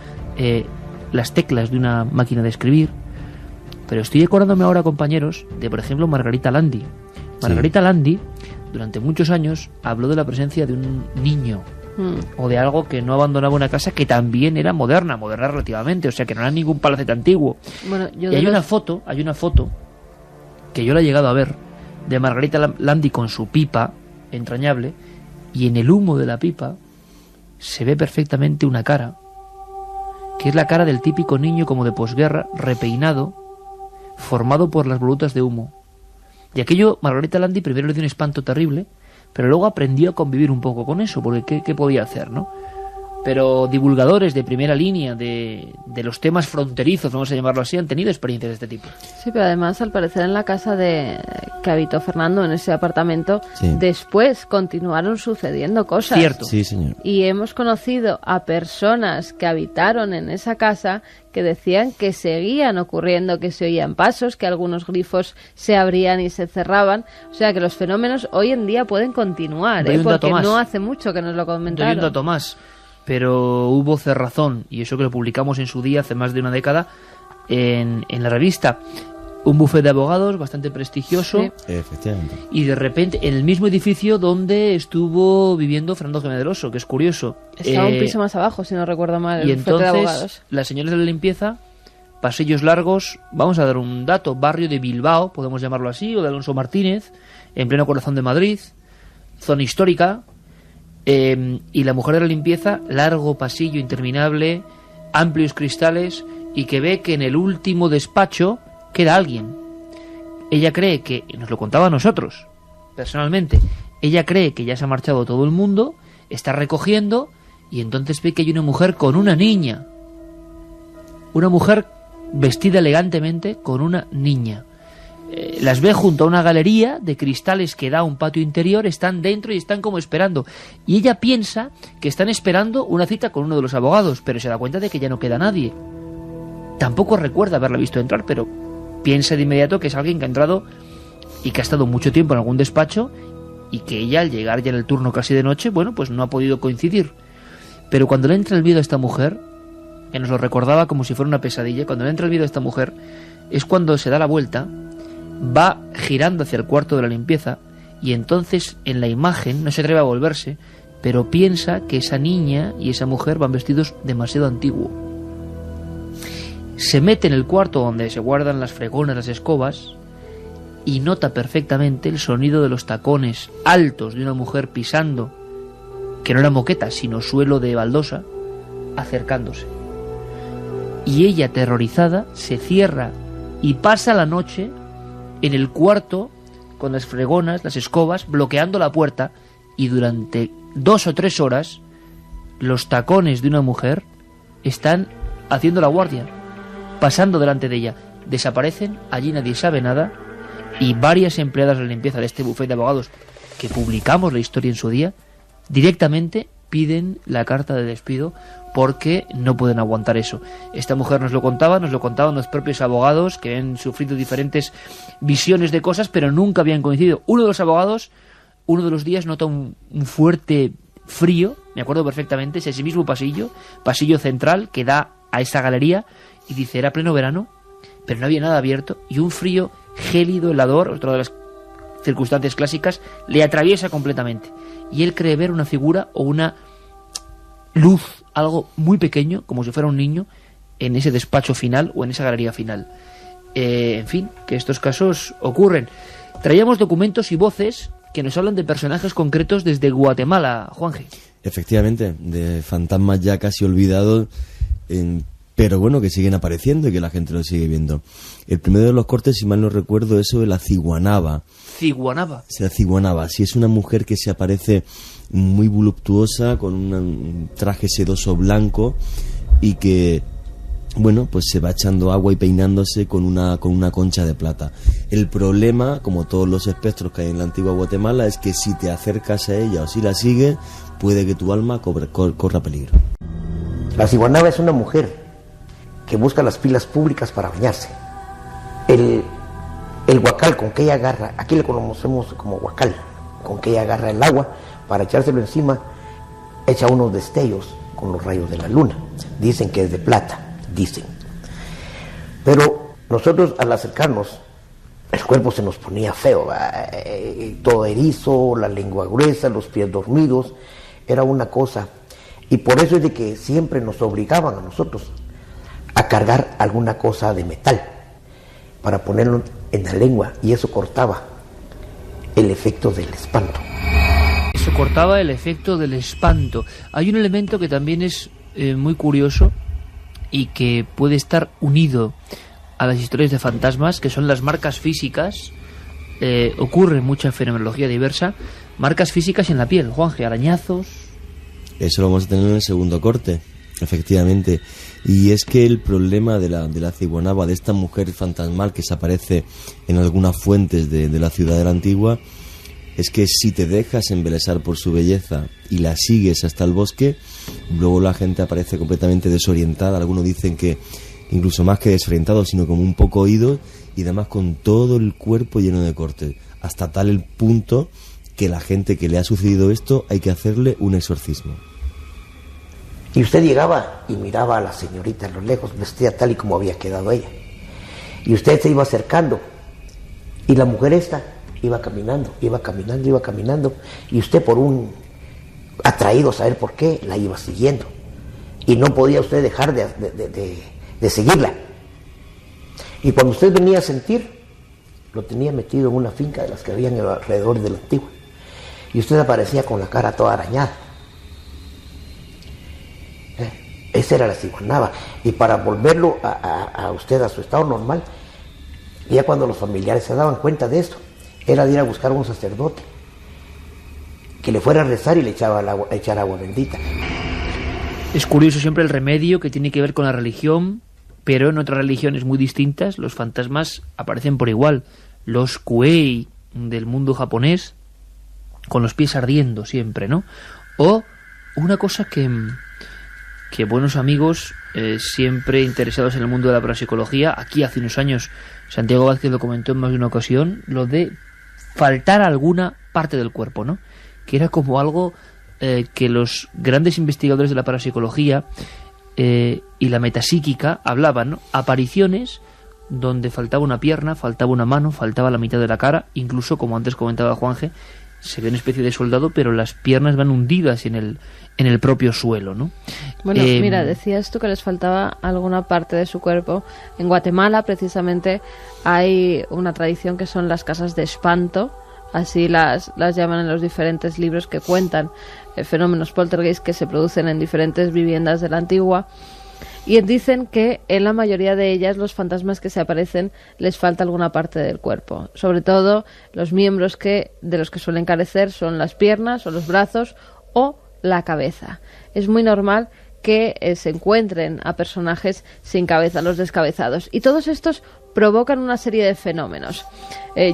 [SPEAKER 2] las teclas de una máquina de escribir. Pero estoy acordándome ahora, compañeros, de, por ejemplo, Margarita Landi. Margarita Landi, durante muchos años, habló de la presencia de un niño o de algo que no abandonaba una casa, que también era moderna relativamente, o sea, que no era ningún palacete antiguo.
[SPEAKER 3] Bueno,
[SPEAKER 2] y hay una foto que yo la he llegado a ver, de Margarita Landi con su pipa entrañable, y en el humo de la pipa se ve perfectamente una cara, que es la cara del típico niño como de posguerra, repeinado, formado por las volutas de humo. Y aquello, Margarita Landi primero le dio un espanto terrible, pero luego aprendió a convivir un poco con eso, porque ¿qué podía hacer, no? pero divulgadores de primera línea de los temas fronterizos, vamos a llamarlo así, han tenido experiencias de este tipo.
[SPEAKER 3] Sí, pero además, al parecer, en la casa que habitó Fernando, en ese apartamento, después continuaron sucediendo cosas.
[SPEAKER 2] Cierto.
[SPEAKER 4] Sí, señor.
[SPEAKER 3] Y hemos conocido a personas que habitaron en esa casa que decían que seguían ocurriendo, que se oían pasos, que algunos grifos se abrían y se cerraban. O sea, que los fenómenos hoy en día pueden continuar, porque no hace mucho que nos lo comentaron.
[SPEAKER 2] Doy un dato más, pero hubo cerrazón, y eso que lo publicamos en su día, hace más de una década, en la revista. Un bufete de abogados bastante prestigioso.
[SPEAKER 3] Sí.
[SPEAKER 4] Efectivamente.
[SPEAKER 2] Y de repente, en el mismo edificio donde estuvo viviendo Fernando Jiménez del Oso, que es curioso.
[SPEAKER 3] Estaba un piso más abajo, si no recuerdo mal,
[SPEAKER 2] y
[SPEAKER 3] el bufete de abogados.
[SPEAKER 2] entonces, las señoras de la limpieza, pasillos largos, vamos a dar un dato, barrio de Bilbao, podemos llamarlo así, o de Alonso Martínez, en pleno corazón de Madrid, zona histórica, y la mujer de la limpieza, largo pasillo interminable, amplios cristales, y que ve que en el último despacho queda alguien. Ella cree que, nos lo contaba a nosotros, personalmente, ella cree que ya se ha marchado todo el mundo, está recogiendo, y entonces ve que hay una mujer con una niña. Una mujer vestida elegantemente con una niña. Las ve junto a una galería de cristales que da a un patio interior, están dentro y están como esperando. Y ella piensa que están esperando una cita con uno de los abogados, pero se da cuenta de que ya no queda nadie. Tampoco recuerda haberla visto entrar, pero piensa de inmediato que es alguien que ha entrado y que ha estado mucho tiempo en algún despacho y que ella, al llegar ya en el turno casi de noche, bueno, pues no ha podido coincidir. Pero cuando le entra el miedo a esta mujer, que nos lo recordaba como si fuera una pesadilla, cuando le entra el miedo a esta mujer, es cuando se da la vuelta, va girando hacia el cuarto de la limpieza, y entonces en la imagen no se atreve a volverse, pero piensa que esa niña y esa mujer van vestidos demasiado antiguo. Se mete en el cuarto donde se guardan las fregonas, las escobas, y nota perfectamente el sonido de los tacones altos de una mujer pisando, que no era moqueta, sino suelo de baldosa, acercándose. Y ella, aterrorizada, se cierra y pasa la noche en el cuarto con las fregonas, las escobas, bloqueando la puerta, y durante 2 o 3 horas los tacones de una mujer están haciendo la guardia, pasando delante de ella. Desaparecen, allí nadie sabe nada, y varias empleadas de la limpieza de este bufete de abogados, que publicamos la historia en su día, directamente piden la carta de despido porque no pueden aguantar eso. Esta mujer nos lo contaban los propios abogados, que han sufrido diferentes visiones de cosas, pero nunca habían coincidido. Uno de los abogados, uno de los días, nota un fuerte frío, me acuerdo perfectamente, es ese mismo pasillo central que da a esa galería, y dice, era pleno verano, pero no había nada abierto, y un frío gélido, helador, otra de las circunstancias clásicas, le atraviesa completamente, y él cree ver una figura o una luz, algo muy pequeño, como si fuera un niño, en ese despacho final o en esa galería final. En fin, que estos casos ocurren. Traíamos documentos y voces que nos hablan de personajes concretos desde Guatemala, Juanje.
[SPEAKER 4] Efectivamente, de fantasmas ya casi olvidados, pero bueno, que siguen apareciendo y que la gente lo sigue viendo. El primero de los cortes, si mal no recuerdo, eso de la ciguanaba.
[SPEAKER 2] ¿Ciguanaba?
[SPEAKER 4] La ciguanaba, sí, es una mujer que se aparece muy voluptuosa, con un traje sedoso blanco, y que, bueno, pues se va echando agua y peinándose con una concha de plata. El problema, como todos los espectros que hay en la antigua Guatemala, es que si te acercas a ella o si la sigues, puede que tu alma corra peligro.
[SPEAKER 5] La ciguanaba es una mujer que busca las pilas públicas para bañarse. El huacal con que ella agarra, aquí le conocemos como huacal, con que ella agarra el agua para echárselo encima, echa unos destellos con los rayos de la luna. Dicen que es de plata, dicen. Pero nosotros, al acercarnos, el cuerpo se nos ponía feo, todo erizo, la lengua gruesa, los pies dormidos, era una cosa. Y por eso es de que siempre nos obligaban a nosotros a cargar alguna cosa de metal para ponerlo en la lengua, y eso cortaba el efecto del espanto.
[SPEAKER 2] Eso cortaba el efecto del espanto. Hay un elemento que también es muy curioso y que puede estar unido a las historias de fantasmas, que son las marcas físicas. Ocurre mucha fenomenología diversa, marcas físicas en la piel, Juanje, arañazos.
[SPEAKER 4] Eso lo vamos a tener en el segundo corte, efectivamente. Y es que el problema de la ciguanaba, de esta mujer fantasmal que se aparece en algunas fuentes de la ciudad de la Antigua, es que si te dejas embelesar por su belleza y la sigues hasta el bosque, luego la gente aparece completamente desorientada. Algunos dicen que incluso más que desorientado, sino como un poco oído, y además con todo el cuerpo lleno de cortes, hasta tal el punto que la gente que le ha sucedido esto hay que hacerle un exorcismo.
[SPEAKER 5] Y usted llegaba y miraba a la señorita a lo lejos, vestida tal y como había quedado ella. Y usted se iba acercando, y la mujer esta iba caminando, y usted, por un atraído a saber por qué, la iba siguiendo. Y no podía usted dejar de seguirla. Y cuando usted venía a sentir, lo tenía metido en una finca de las que habían alrededor de la Antigua. Y usted aparecía con la cara toda arañada. Esa era la ciguanaba. Y para volverlo a usted a su estado normal, ya cuando los familiares se daban cuenta de esto, era de ir a buscar a un sacerdote que le fuera a rezar y le echaba echar agua bendita.
[SPEAKER 2] Es curioso siempre el remedio que tiene que ver con la religión, pero en otras religiones muy distintas los fantasmas aparecen por igual. Los kuei del mundo japonés, con los pies ardiendo siempre, ¿no? O una cosa que buenos amigos siempre interesados en el mundo de la parapsicología, aquí hace unos años Santiago Vázquez lo comentó en más de una ocasión, lo de faltar alguna parte del cuerpo, ¿no? Que era como algo que los grandes investigadores de la parapsicología y la metapsíquica hablaban, ¿no? Apariciones donde faltaba una pierna, faltaba una mano, faltaba la mitad de la cara, incluso, como antes comentaba Juanje, se ve una especie de soldado, pero las piernas van hundidas en el propio suelo, ¿no?
[SPEAKER 3] Bueno, mira, decías tú que les faltaba alguna parte de su cuerpo. En Guatemala, precisamente, hay una tradición que son las casas de espanto, así las llaman en los diferentes libros que cuentan fenómenos poltergeist que se producen en diferentes viviendas de la Antigua. Y dicen que en la mayoría de ellas los fantasmas que se aparecen les falta alguna parte del cuerpo. Sobre todo los miembros de los que suelen carecer son las piernas o los brazos o la cabeza. Es muy normal que se encuentren a personajes sin cabeza, los descabezados. Y todos estos provocan una serie de fenómenos.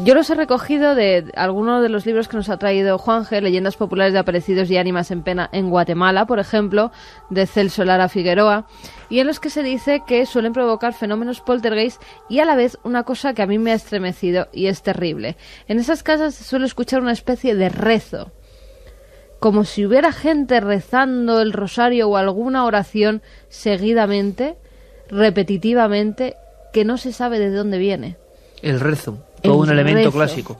[SPEAKER 3] Yo los he recogido de algunos de los libros que nos ha traído Juanje, Leyendas populares de aparecidos y ánimas en pena en Guatemala, por ejemplo, de Celso Lara Figueroa, y en los que se dice que suelen provocar fenómenos poltergeist y a la vez una cosa que a mí me ha estremecido y es terrible. En esas casas se suele escuchar una especie de rezo, como si hubiera gente rezando el rosario o alguna oración seguidamente, repetitivamente, que no se sabe de dónde viene.
[SPEAKER 2] El rezo, todo un elemento clásico.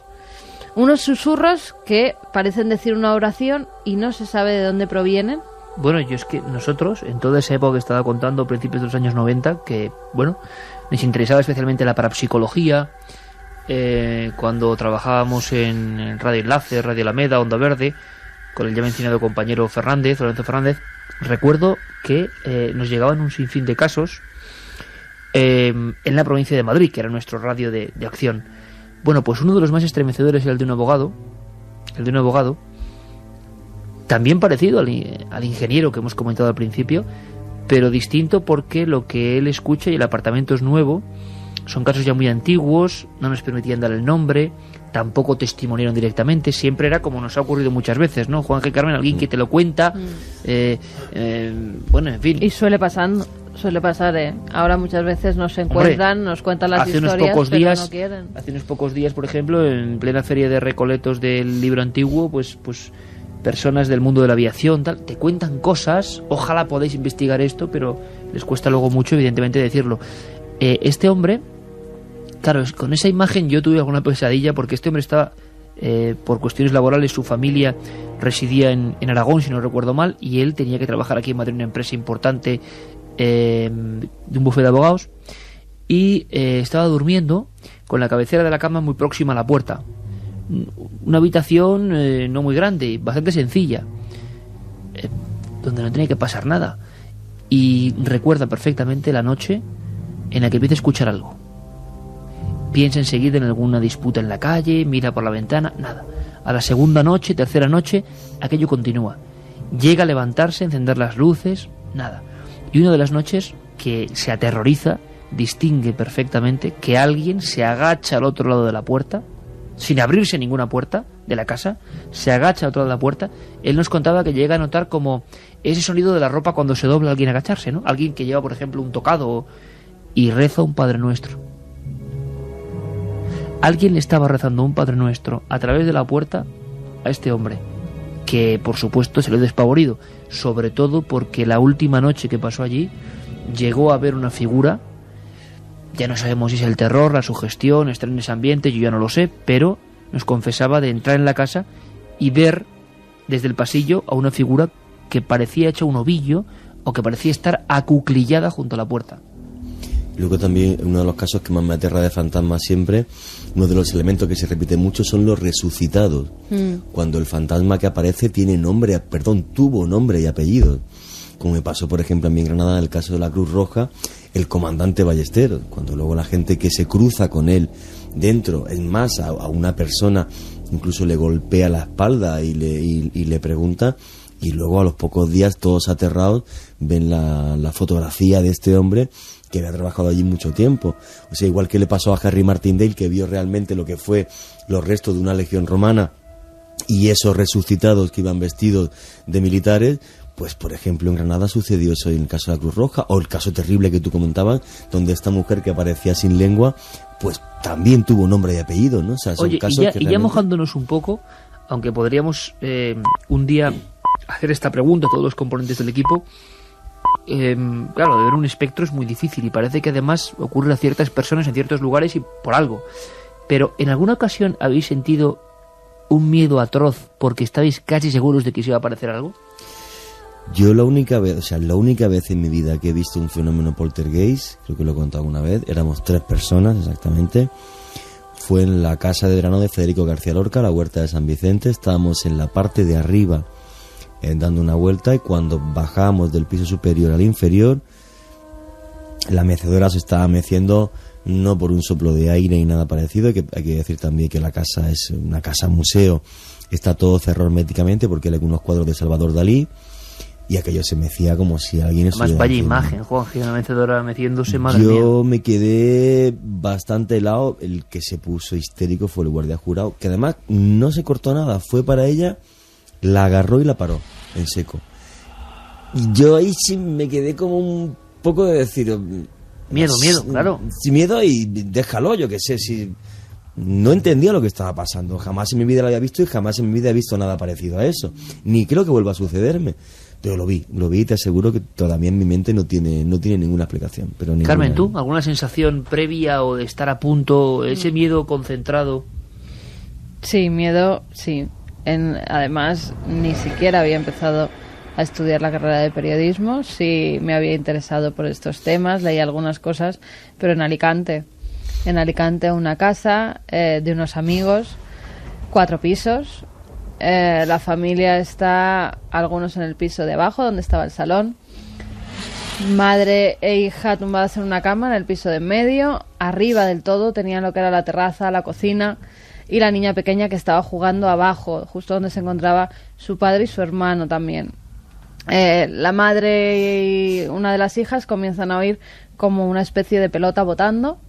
[SPEAKER 3] Unos susurros que parecen decir una oración y no se sabe de dónde provienen.
[SPEAKER 2] Bueno, yo es que nosotros, en toda esa época que estaba contando, principios de los años 90, que, bueno, nos interesaba especialmente la parapsicología, cuando trabajábamos en Radio Enlace, Radio Alameda, Onda Verde, con el ya mencionado compañero Lorenzo Fernández, recuerdo que nos llegaban un sinfín de casos en la provincia de Madrid, que era nuestro radio de acción. Bueno, pues uno de los más estremecedores era el de un abogado, también parecido al ingeniero que hemos comentado al principio, pero distinto porque lo que él escucha, y el apartamento es nuevo, son casos ya muy antiguos, no nos permitían dar el nombre, tampoco testimoniaron directamente, siempre era como nos ha ocurrido muchas veces, ¿no? Juanje, Carmen, alguien que te lo cuenta, bueno, en fin.
[SPEAKER 3] Y suele pasar, ahora muchas veces nos encuentran, nos cuentan las historias, pero no quieren.
[SPEAKER 2] Hace unos pocos días, por ejemplo, en plena feria de recoletos del libro antiguo, pues personas del mundo de la aviación, tal, te cuentan cosas, ojalá podáis investigar esto, pero les cuesta luego mucho, evidentemente, decirlo. Este hombre, claro, con esa imagen yo tuve alguna pesadilla, porque este hombre estaba, por cuestiones laborales, su familia residía en Aragón, si no recuerdo mal, y él tenía que trabajar aquí en Madrid en una empresa importante de un bufete de abogados, y estaba durmiendo con la cabecera de la cama muy próxima a la puerta. Una habitación no muy grande, bastante sencilla, donde no tenía que pasar nada, y recuerda perfectamente la noche en la que empieza a escuchar algo. Piensa enseguida en alguna disputa en la calle, mira por la ventana, nada. A la segunda noche, tercera noche, aquello continúa. Llega a levantarse, encender las luces, nada. Y una de las noches que se aterroriza, distingue perfectamente que alguien se agacha al otro lado de la puerta, sin abrirse ninguna puerta de la casa, se agacha al otro lado de la puerta. Él nos contaba que llega a notar como ese sonido de la ropa cuando se dobla alguien agacharse, ¿no? Alguien que lleva, por ejemplo, un tocado y reza un Padre Nuestro. Alguien le estaba rezando un Padre Nuestro a través de la puerta a este hombre, que por supuesto se lo despavorido, sobre todo porque la última noche que pasó allí llegó a ver una figura. Ya no sabemos si es el terror, la sugestión, estar en ese ambiente, yo ya no lo sé, pero nos confesaba de entrar en la casa y ver desde el pasillo a una figura que parecía hecha un ovillo o que parecía estar acuclillada junto a la puerta.
[SPEAKER 4] Luego también, uno de los casos que más me aterra de fantasmas siempre, uno de los elementos que se repite mucho son los resucitados. Cuando el fantasma que aparece tiene tuvo nombre y apellido. Como me pasó, por ejemplo, a mí en Granada, en el caso de la Cruz Roja, el comandante Ballesteros, cuando luego la gente que se cruza con él dentro, es más, a una persona incluso le golpea la espalda y le pregunta, y luego a los pocos días, todos aterrados, ven la fotografía de este hombre que había trabajado allí mucho tiempo. O sea, igual que le pasó a Harry Martindale, que vio realmente lo que fue los restos de una legión romana y esos resucitados que iban vestidos de militares. Pues, por ejemplo, en Granada sucedió eso en el caso de la Cruz Roja, o el caso terrible que tú comentabas, donde esta mujer que aparecía sin lengua, pues también tuvo nombre y apellido, ¿no? O sea, son
[SPEAKER 2] Oye,
[SPEAKER 4] casos
[SPEAKER 2] y ya,
[SPEAKER 4] que
[SPEAKER 2] y ya
[SPEAKER 4] realmente...
[SPEAKER 2] mojándonos un poco, aunque podríamos un día hacer esta pregunta a todos los componentes del equipo, claro, de ver un espectro es muy difícil y parece que además ocurre a ciertas personas en ciertos lugares y por algo. Pero, ¿en alguna ocasión habéis sentido un miedo atroz porque estabais casi seguros de que se iba a aparecer algo?
[SPEAKER 4] Yo la única vez en mi vida que he visto un fenómeno poltergeist, creo que lo he contado una vez, éramos 3 personas exactamente, fue en la casa de verano de Federico García Lorca, la Huerta de San Vicente. Estábamos en la parte de arriba dando una vuelta, y cuando bajábamos del piso superior al inferior, la mecedora se estaba meciendo, no por un soplo de aire ni nada parecido. Hay que decir también que la casa es una casa museo, está todo cerrado herméticamente porque hay algunos cuadros de Salvador Dalí, y aquello se mecía como si alguien
[SPEAKER 2] Además,
[SPEAKER 4] estuviera
[SPEAKER 2] vaya
[SPEAKER 4] encima.
[SPEAKER 2] imagen, Juan, una mecedora meciéndose, madre mía.
[SPEAKER 4] Yo me quedé bastante helado. El que se puso histérico fue el guardia jurado, que además no se cortó nada, fue para ella, la agarró y la paró en seco. Y yo ahí sí me quedé como un poco de decir...
[SPEAKER 2] Miedo, claro.
[SPEAKER 4] Sí, miedo, y déjalo, yo que sé, si... No entendía lo que estaba pasando, jamás en mi vida lo había visto y jamás en mi vida he visto nada parecido a eso, ni creo que vuelva a sucederme. Pero lo vi y te aseguro que todavía en mi mente no tiene ninguna explicación. Pero ninguna.
[SPEAKER 2] Carmen, ¿tú? ¿Alguna sensación previa o de estar a punto, ese miedo concentrado?
[SPEAKER 3] Sí, miedo, sí. Además, ni siquiera había empezado a estudiar la carrera de periodismo. Sí me había interesado por estos temas, leí algunas cosas, pero en Alicante, una casa de unos amigos, 4 pisos. La familia está, algunos en el piso de abajo, donde estaba el salón. Madre e hija tumbadas en una cama en el piso de en medio. Arriba del todo tenían lo que era la terraza, la cocina, y la niña pequeña que estaba jugando abajo, justo donde se encontraba su padre y su hermano también. La madre y una de las hijas comienzan a oír como una especie de pelota botando.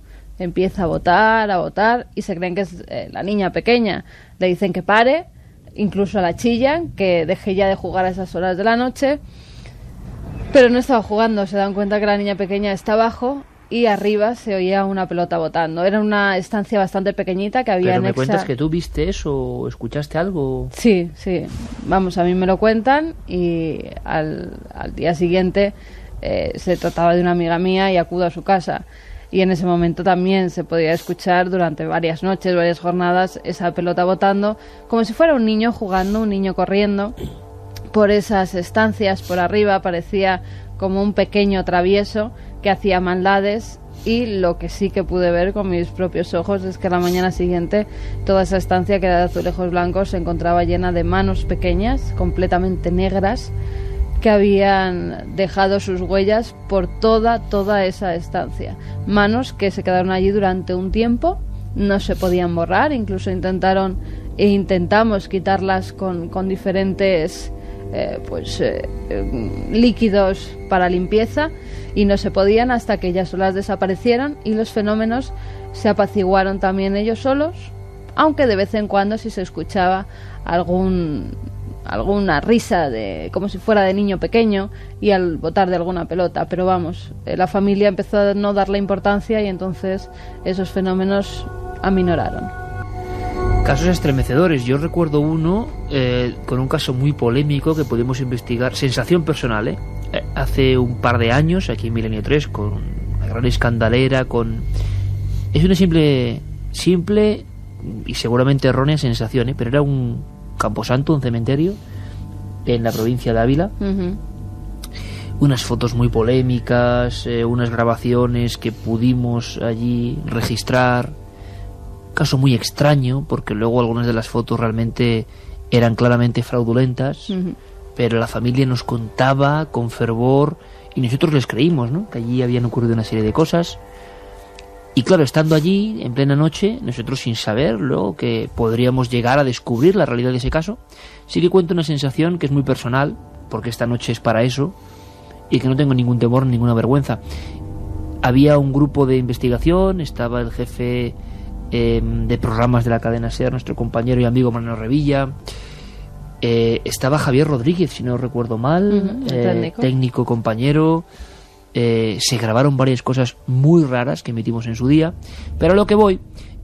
[SPEAKER 3] Empieza a botar, y se creen que es la niña pequeña. Le dicen que pare, incluso la chillan, que deje ya de jugar a esas horas de la noche, pero no estaba jugando. Se dan cuenta que la niña pequeña está abajo y arriba se oía una pelota botando. Era una estancia bastante pequeñita que había
[SPEAKER 2] Pero me
[SPEAKER 3] anexa...
[SPEAKER 2] cuentas que tú viste eso o escuchaste algo.
[SPEAKER 3] Sí, vamos, a mí me lo cuentan, y al día siguiente se trataba de una amiga mía y acudo a su casa. Y en ese momento también se podía escuchar durante varias noches, varias jornadas, esa pelota botando, como si fuera un niño jugando, un niño corriendo por esas estancias por arriba. Parecía como un pequeño travieso que hacía maldades. Y lo que sí que pude ver con mis propios ojos es que a la mañana siguiente toda esa estancia, que era de azulejos blancos, se encontraba llena de manos pequeñas, completamente negras, que habían dejado sus huellas por toda esa estancia. Manos que se quedaron allí durante un tiempo, no se podían borrar, incluso intentamos quitarlas con diferentes líquidos para limpieza, y no se podían hasta que ellas solas desaparecieron y los fenómenos se apaciguaron también ellos solos, aunque de vez en cuando sí se escuchaba alguna risa como si fuera de niño pequeño y al botar de alguna pelota, pero vamos, la familia empezó a no darle importancia y entonces esos fenómenos aminoraron.
[SPEAKER 2] Casos estremecedores. Yo recuerdo uno con un caso muy polémico que pudimos investigar, sensación personal, hace un par de años aquí en Milenio 3, con una gran escandalera, es una simple y seguramente errónea sensación, pero era un camposanto, un cementerio en la provincia de Ávila.
[SPEAKER 3] Uh-huh.
[SPEAKER 2] Unas fotos muy polémicas, unas grabaciones que pudimos allí registrar. Caso muy extraño, porque luego algunas de las fotos realmente eran claramente fraudulentas. Uh-huh. Pero la familia nos contaba con fervor y nosotros les creímos, ¿no?, que allí habían ocurrido una serie de cosas. Y claro, estando allí en plena noche, nosotros sin saber luego que podríamos llegar a descubrir la realidad de ese caso, sí que cuento una sensación que es muy personal, porque esta noche es para eso, y que no tengo ningún temor, ninguna vergüenza. Había un grupo de investigación, estaba el jefe de programas de la cadena SER, nuestro compañero y amigo Manuel Revilla, estaba Javier Rodríguez, si no recuerdo mal,
[SPEAKER 3] técnico.
[SPEAKER 2] Técnico compañero. Se grabaron varias cosas muy raras que emitimos en su día, pero a lo que voy,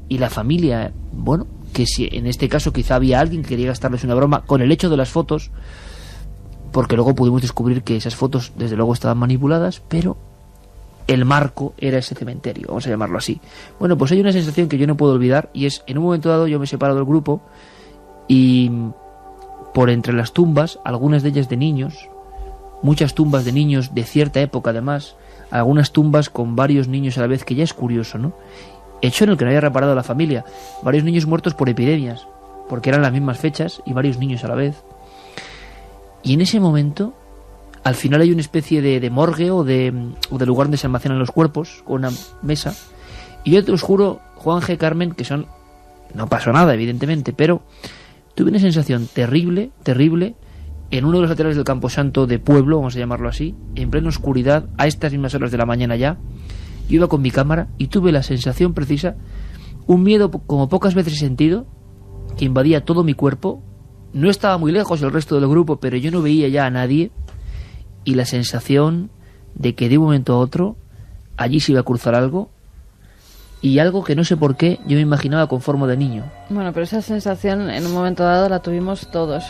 [SPEAKER 2] y la familia, bueno, que si en este caso quizá había alguien que quería gastarles una broma con el hecho de las fotos, porque luego pudimos descubrir que esas fotos desde luego estaban manipuladas, pero el marco era ese cementerio, vamos a llamarlo así. Bueno, pues hay una sensación que yo no puedo olvidar, y es, en un momento dado yo me separo del grupo y por entre las tumbas, algunas de ellas de niños, muchas tumbas de niños de cierta época además, algunas tumbas con varios niños a la vez, que ya es curioso, ¿no?, hecho en el que no había reparado la familia, varios niños muertos por epidemias, porque eran las mismas fechas y varios niños a la vez. Y en ese momento, al final hay una especie de morgue o de lugar donde se almacenan los cuerpos, con una mesa, y yo te os juro, Juan G. Carmen, que no pasó nada evidentemente, pero tuve una sensación terrible en uno de los laterales del Camposanto de Pueblo, vamos a llamarlo así, en plena oscuridad, a estas mismas horas de la mañana ya. Yo iba con mi cámara y tuve la sensación precisa, un miedo como pocas veces he sentido, que invadía todo mi cuerpo. No estaba muy lejos el resto del grupo, pero yo no veía ya a nadie, y la sensación de que de un momento a otro allí se iba a cruzar algo, y algo que no sé por qué yo me imaginaba con forma de niño.
[SPEAKER 3] Bueno, pero esa sensación en un momento dado la tuvimos todos,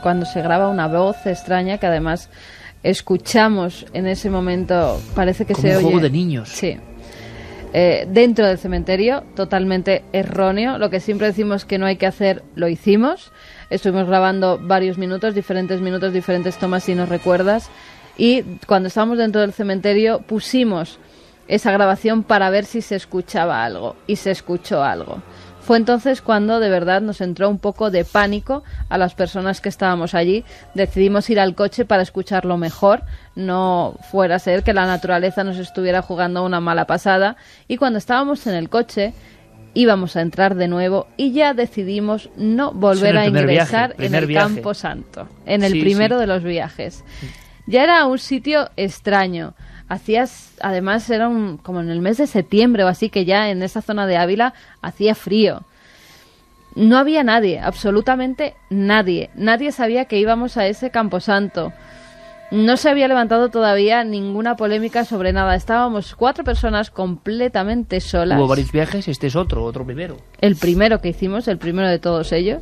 [SPEAKER 3] cuando se graba una voz extraña que además escuchamos en ese momento, parece que
[SPEAKER 2] como
[SPEAKER 3] se
[SPEAKER 2] un
[SPEAKER 3] oye...
[SPEAKER 2] juego de niños.
[SPEAKER 3] Sí. Dentro del cementerio, totalmente erróneo. Lo que siempre decimos que no hay que hacer, lo hicimos. Estuvimos grabando varios minutos, diferentes tomas, si nos recuerdas. Y cuando estábamos dentro del cementerio pusimos esa grabación para ver si se escuchaba algo. Y se escuchó algo. Fue entonces cuando de verdad nos entró un poco de pánico a las personas que estábamos allí. Decidimos ir al coche para escucharlo mejor, no fuera a ser que la naturaleza nos estuviera jugando una mala pasada. Y cuando estábamos en el coche íbamos a entrar de nuevo y ya decidimos no volver a ingresar en el Camposanto, en el primero de los viajes. Ya era un sitio extraño. Además era como en el mes de septiembre o así, que ya en esa zona de Ávila hacía frío. No había nadie, absolutamente nadie. Nadie sabía que íbamos a ese Camposanto. No se había levantado todavía ninguna polémica sobre nada. Estábamos 4 personas completamente solas.
[SPEAKER 2] Hubo varios viajes, este es otro primero.
[SPEAKER 3] El primero que hicimos, el primero de todos ellos.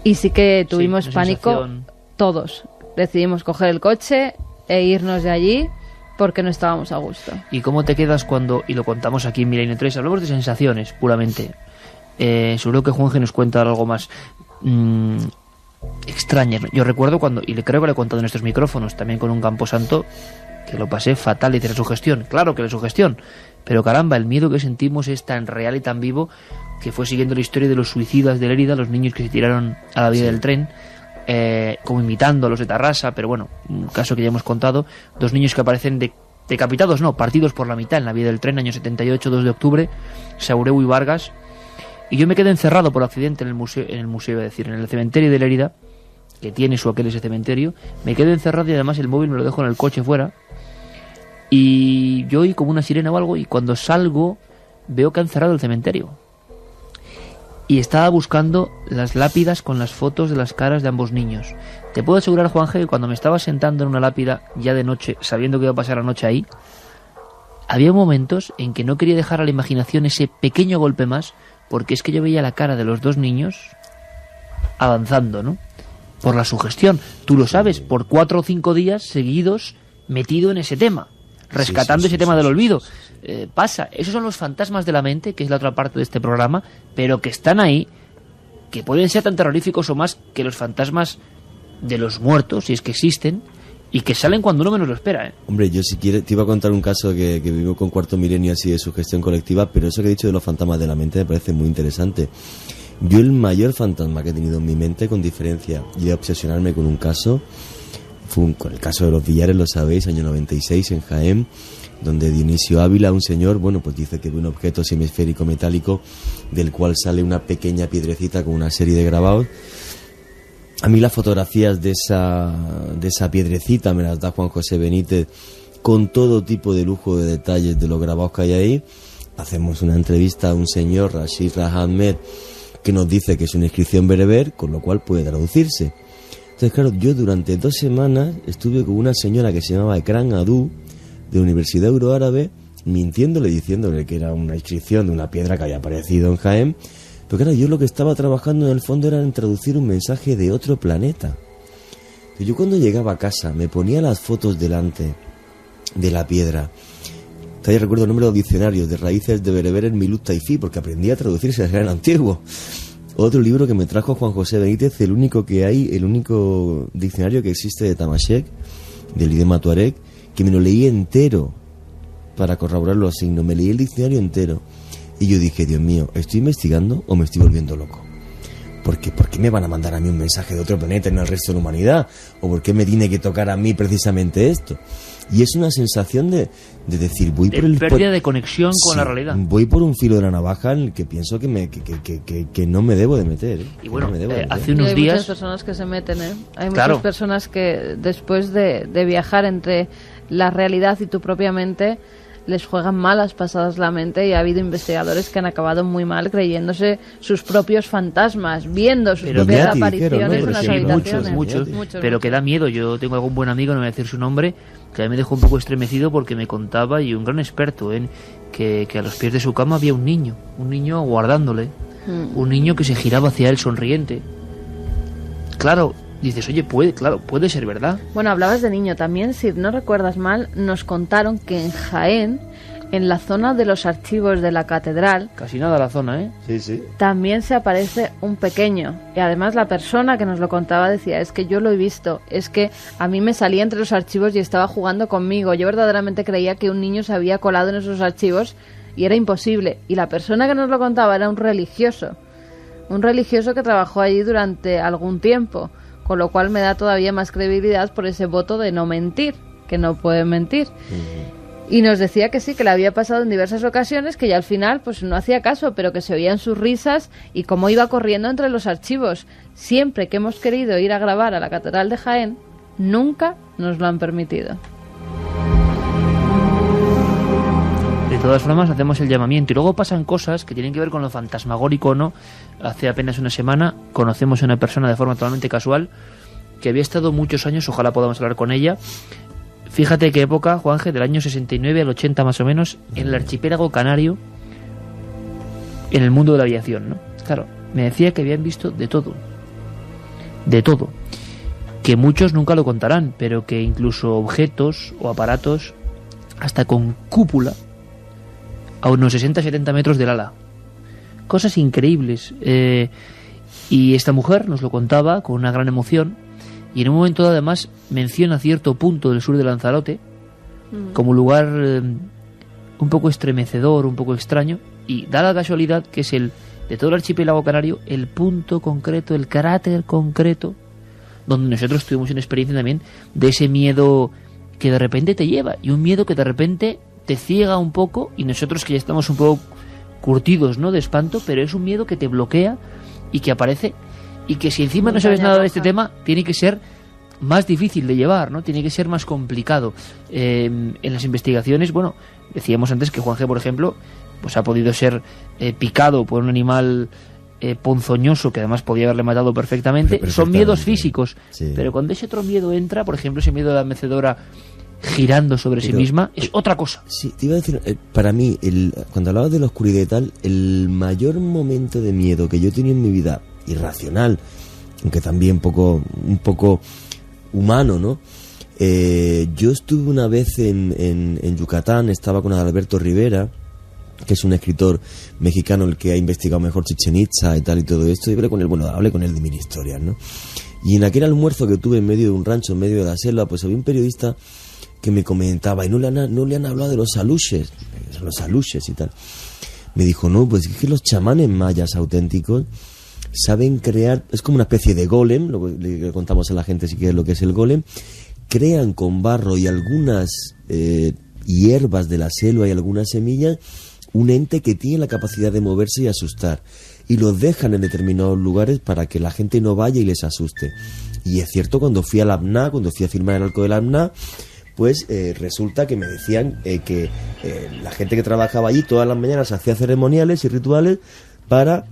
[SPEAKER 3] Y sí que tuvimos pánico todos. Decidimos coger el coche e irnos de allí, porque no estábamos a gusto.
[SPEAKER 2] ¿Y cómo te quedas cuando, y lo contamos aquí en Milenio 3, hablamos de sensaciones puramente, seguro que Juanje nos cuenta algo más extrañas? Yo recuerdo cuando, y creo que lo he contado en estos micrófonos, también con un Camposanto, que lo pasé fatal, dice la sugestión. Claro que la sugestión, pero caramba, el miedo que sentimos es tan real y tan vivo, que fue siguiendo la historia de los suicidas de Lérida, los niños que se tiraron a la vía del tren, como imitando a los de Tarrasa, pero bueno, un caso que ya hemos contado, 2 niños que aparecen decapitados, no, partidos por la mitad en la vía del tren, año 78, 2 de octubre, Saureu y Vargas, y yo me quedé encerrado por accidente en el museo, iba a decir, en el cementerio de Lérida, que tiene su aquel ese cementerio, me quedo encerrado y además el móvil me lo dejo en el coche fuera. Y yo oí como una sirena o algo, y cuando salgo veo que han cerrado el cementerio. Y estaba buscando las lápidas con las fotos de las caras de ambos niños. Te puedo asegurar, Juanje, que cuando me estaba sentando en una lápida ya de noche, sabiendo que iba a pasar la noche ahí, había momentos en que no quería dejar a la imaginación ese pequeño golpe más, porque es que yo veía la cara de los dos niños avanzando, ¿no? Por la sugestión. Tú lo sabes, por 4 o 5 días seguidos metido en ese tema, rescatando ese tema del olvido. Pasa, esos son los fantasmas de la mente, que es la otra parte de este programa, pero que están ahí, que pueden ser tan terroríficos o más que los fantasmas de los muertos, si es que existen, y que salen cuando uno menos lo espera, ¿eh?
[SPEAKER 4] Hombre, yo si quieres te iba a contar un caso que vivo con Cuarto Milenio así de sugestión colectiva, pero eso que he dicho de los fantasmas de la mente me parece muy interesante. Yo el mayor fantasma que he tenido en mi mente, con diferencia, y de obsesionarme con un caso, fue con el caso de los Villares, lo sabéis, año 96 en Jaén, donde Dionisio Ávila, un señor, bueno, pues dice que ve un objeto semisférico metálico del cual sale una pequeña piedrecita con una serie de grabados. A mí las fotografías de esa piedrecita me las da Juan José Benítez con todo tipo de lujo de detalles de los grabados que hay ahí. Hacemos una entrevista a un señor, Rashid Ahmed, que nos dice que es una inscripción bereber, con lo cual puede traducirse. Entonces, claro, yo durante 2 semanas estuve con una señora que se llamaba Ekran Adu, de la Universidad Euroárabe, mintiéndole, diciéndole que era una inscripción de una piedra que había aparecido en Jaén. Pero claro, yo lo que estaba trabajando en el fondo era en traducir un mensaje de otro planeta. Entonces, yo cuando llegaba a casa me ponía las fotos delante de la piedra. Todavía recuerdo el número de diccionarios de raíces de bereber en Milut Taifi, porque aprendí a traducirse en antiguo. Otro libro que me trajo Juan José Benítez, el único diccionario que existe de Tamashek, del idioma tuareg, que me lo leí entero para corroborar los signos. Me leí el diccionario entero y yo dije, Dios mío, ¿estoy investigando o me estoy volviendo loco? ¿Por qué me van a mandar a mí un mensaje de otro planeta y no al resto de la humanidad? ¿O por qué me tiene que tocar a mí precisamente esto? Y es una sensación de decir, voy por el...
[SPEAKER 2] pérdida de conexión con la realidad.
[SPEAKER 4] Voy por un filo de la navaja en el que pienso que no me debo de meter.
[SPEAKER 2] Y bueno,
[SPEAKER 4] no
[SPEAKER 2] hace unos días...
[SPEAKER 3] Hay muchas personas que se meten, ¿eh? Hay
[SPEAKER 2] Claro.
[SPEAKER 3] muchas personas que después de viajar entre la realidad y tu propia mente, les juegan malas pasadas la mente, y ha habido investigadores que han acabado muy mal creyéndose sus propios fantasmas, viendo sus
[SPEAKER 2] Pero
[SPEAKER 3] propias
[SPEAKER 4] Illuminati,
[SPEAKER 3] apariciones
[SPEAKER 4] dijeron, ¿no?
[SPEAKER 3] en las
[SPEAKER 4] Sí,
[SPEAKER 3] habitaciones.
[SPEAKER 2] muchos, pero que da miedo. Yo tengo algún buen amigo, no me voy a decir su nombre, que a mí me dejó un poco estremecido porque me contaba, y un gran experto en que a los pies de su cama había un niño aguardándole, un niño que se giraba hacia él sonriente. Claro, dices, oye, puede ser verdad.
[SPEAKER 3] Bueno, hablabas de niño también, si no recuerdas mal, nos contaron que en Jaén, en la zona de los archivos de la catedral,
[SPEAKER 2] Casi nada la zona, ¿eh?
[SPEAKER 4] Sí, sí.
[SPEAKER 3] también se aparece un pequeño. Y además la persona que nos lo contaba decía, es que yo lo he visto, es que a mí me salía entre los archivos y estaba jugando conmigo. Yo verdaderamente creía que un niño se había colado en esos archivos y era imposible. Y la persona que nos lo contaba era un religioso que trabajó allí durante algún tiempo, con lo cual me da todavía más credibilidad por ese voto de no mentir, que no puede mentir. Y nos decía que sí, que le había pasado en diversas ocasiones, que ya al final pues no hacía caso, pero que se oían sus risas y cómo iba corriendo entre los archivos. Siempre que hemos querido ir a grabar a la Catedral de Jaén, nunca nos lo han permitido.
[SPEAKER 2] De todas formas, hacemos el llamamiento y luego pasan cosas que tienen que ver con lo fantasmagórico o no. Hace apenas una semana conocemos a una persona de forma totalmente casual que había estado muchos años, ojalá podamos hablar con ella. Fíjate qué época, Juanje, del año 69 al 80 más o menos, en el archipiélago canario, en el mundo de la aviación, ¿no? Claro, me decía que habían visto de todo, que muchos nunca lo contarán, pero que incluso objetos o aparatos, hasta con cúpula, a unos 60-70 metros del ala. Cosas increíbles. Y esta mujer nos lo contaba con una gran emoción, y en un momento dado además menciona cierto punto del sur de Lanzarote como lugar un poco estremecedor, un poco extraño, y da la casualidad que es de todo el archipiélago canario, el punto concreto, el carácter concreto, donde nosotros tuvimos una experiencia también de ese miedo que de repente te lleva, y un miedo que de repente te ciega un poco, y nosotros que ya estamos un poco curtidos, ¿no?, de espanto, pero es un miedo que te bloquea y que aparece y que si encima no sabes nada de este tema, tiene que ser más difícil de llevar, ¿no? Tiene que ser más complicado. En las investigaciones, bueno, decíamos antes que Juanje, por ejemplo, pues ha podido ser picado por un animal ponzoñoso que además podía haberle matado perfectamente. Son miedos físicos, sí. Pero cuando ese otro miedo entra, por ejemplo, ese miedo de la mecedora girando sobre sí misma, es otra cosa.
[SPEAKER 4] Sí, te iba a decir, para mí, cuando hablabas de la oscuridad y tal, el mayor momento de miedo que yo he tenido en mi vida, irracional, aunque también un poco humano, ¿no? Yo estuve una vez en Yucatán, estaba con Alberto Rivera, que es un escritor mexicano el que ha investigado mejor Chichén Itzá y tal y todo esto, y hablé con él de mil historias, ¿no? Y en aquel almuerzo que tuve en medio de un rancho, en medio de la selva, pues había un periodista que me comentaba, y no le han hablado de los aluches y tal. Me dijo, no, pues es que los chamanes mayas auténticos saben crear, es como una especie de golem, lo que le contamos a la gente si quiere lo que es el golem, crean con barro y algunas hierbas de la selva y algunas semillas un ente que tiene la capacidad de moverse y asustar, y los dejan en determinados lugares para que la gente no vaya y les asuste. Y es cierto, cuando fui a firmar el arco del Abná, pues resulta que me decían que la gente que trabajaba allí todas las mañanas hacía ceremoniales y rituales para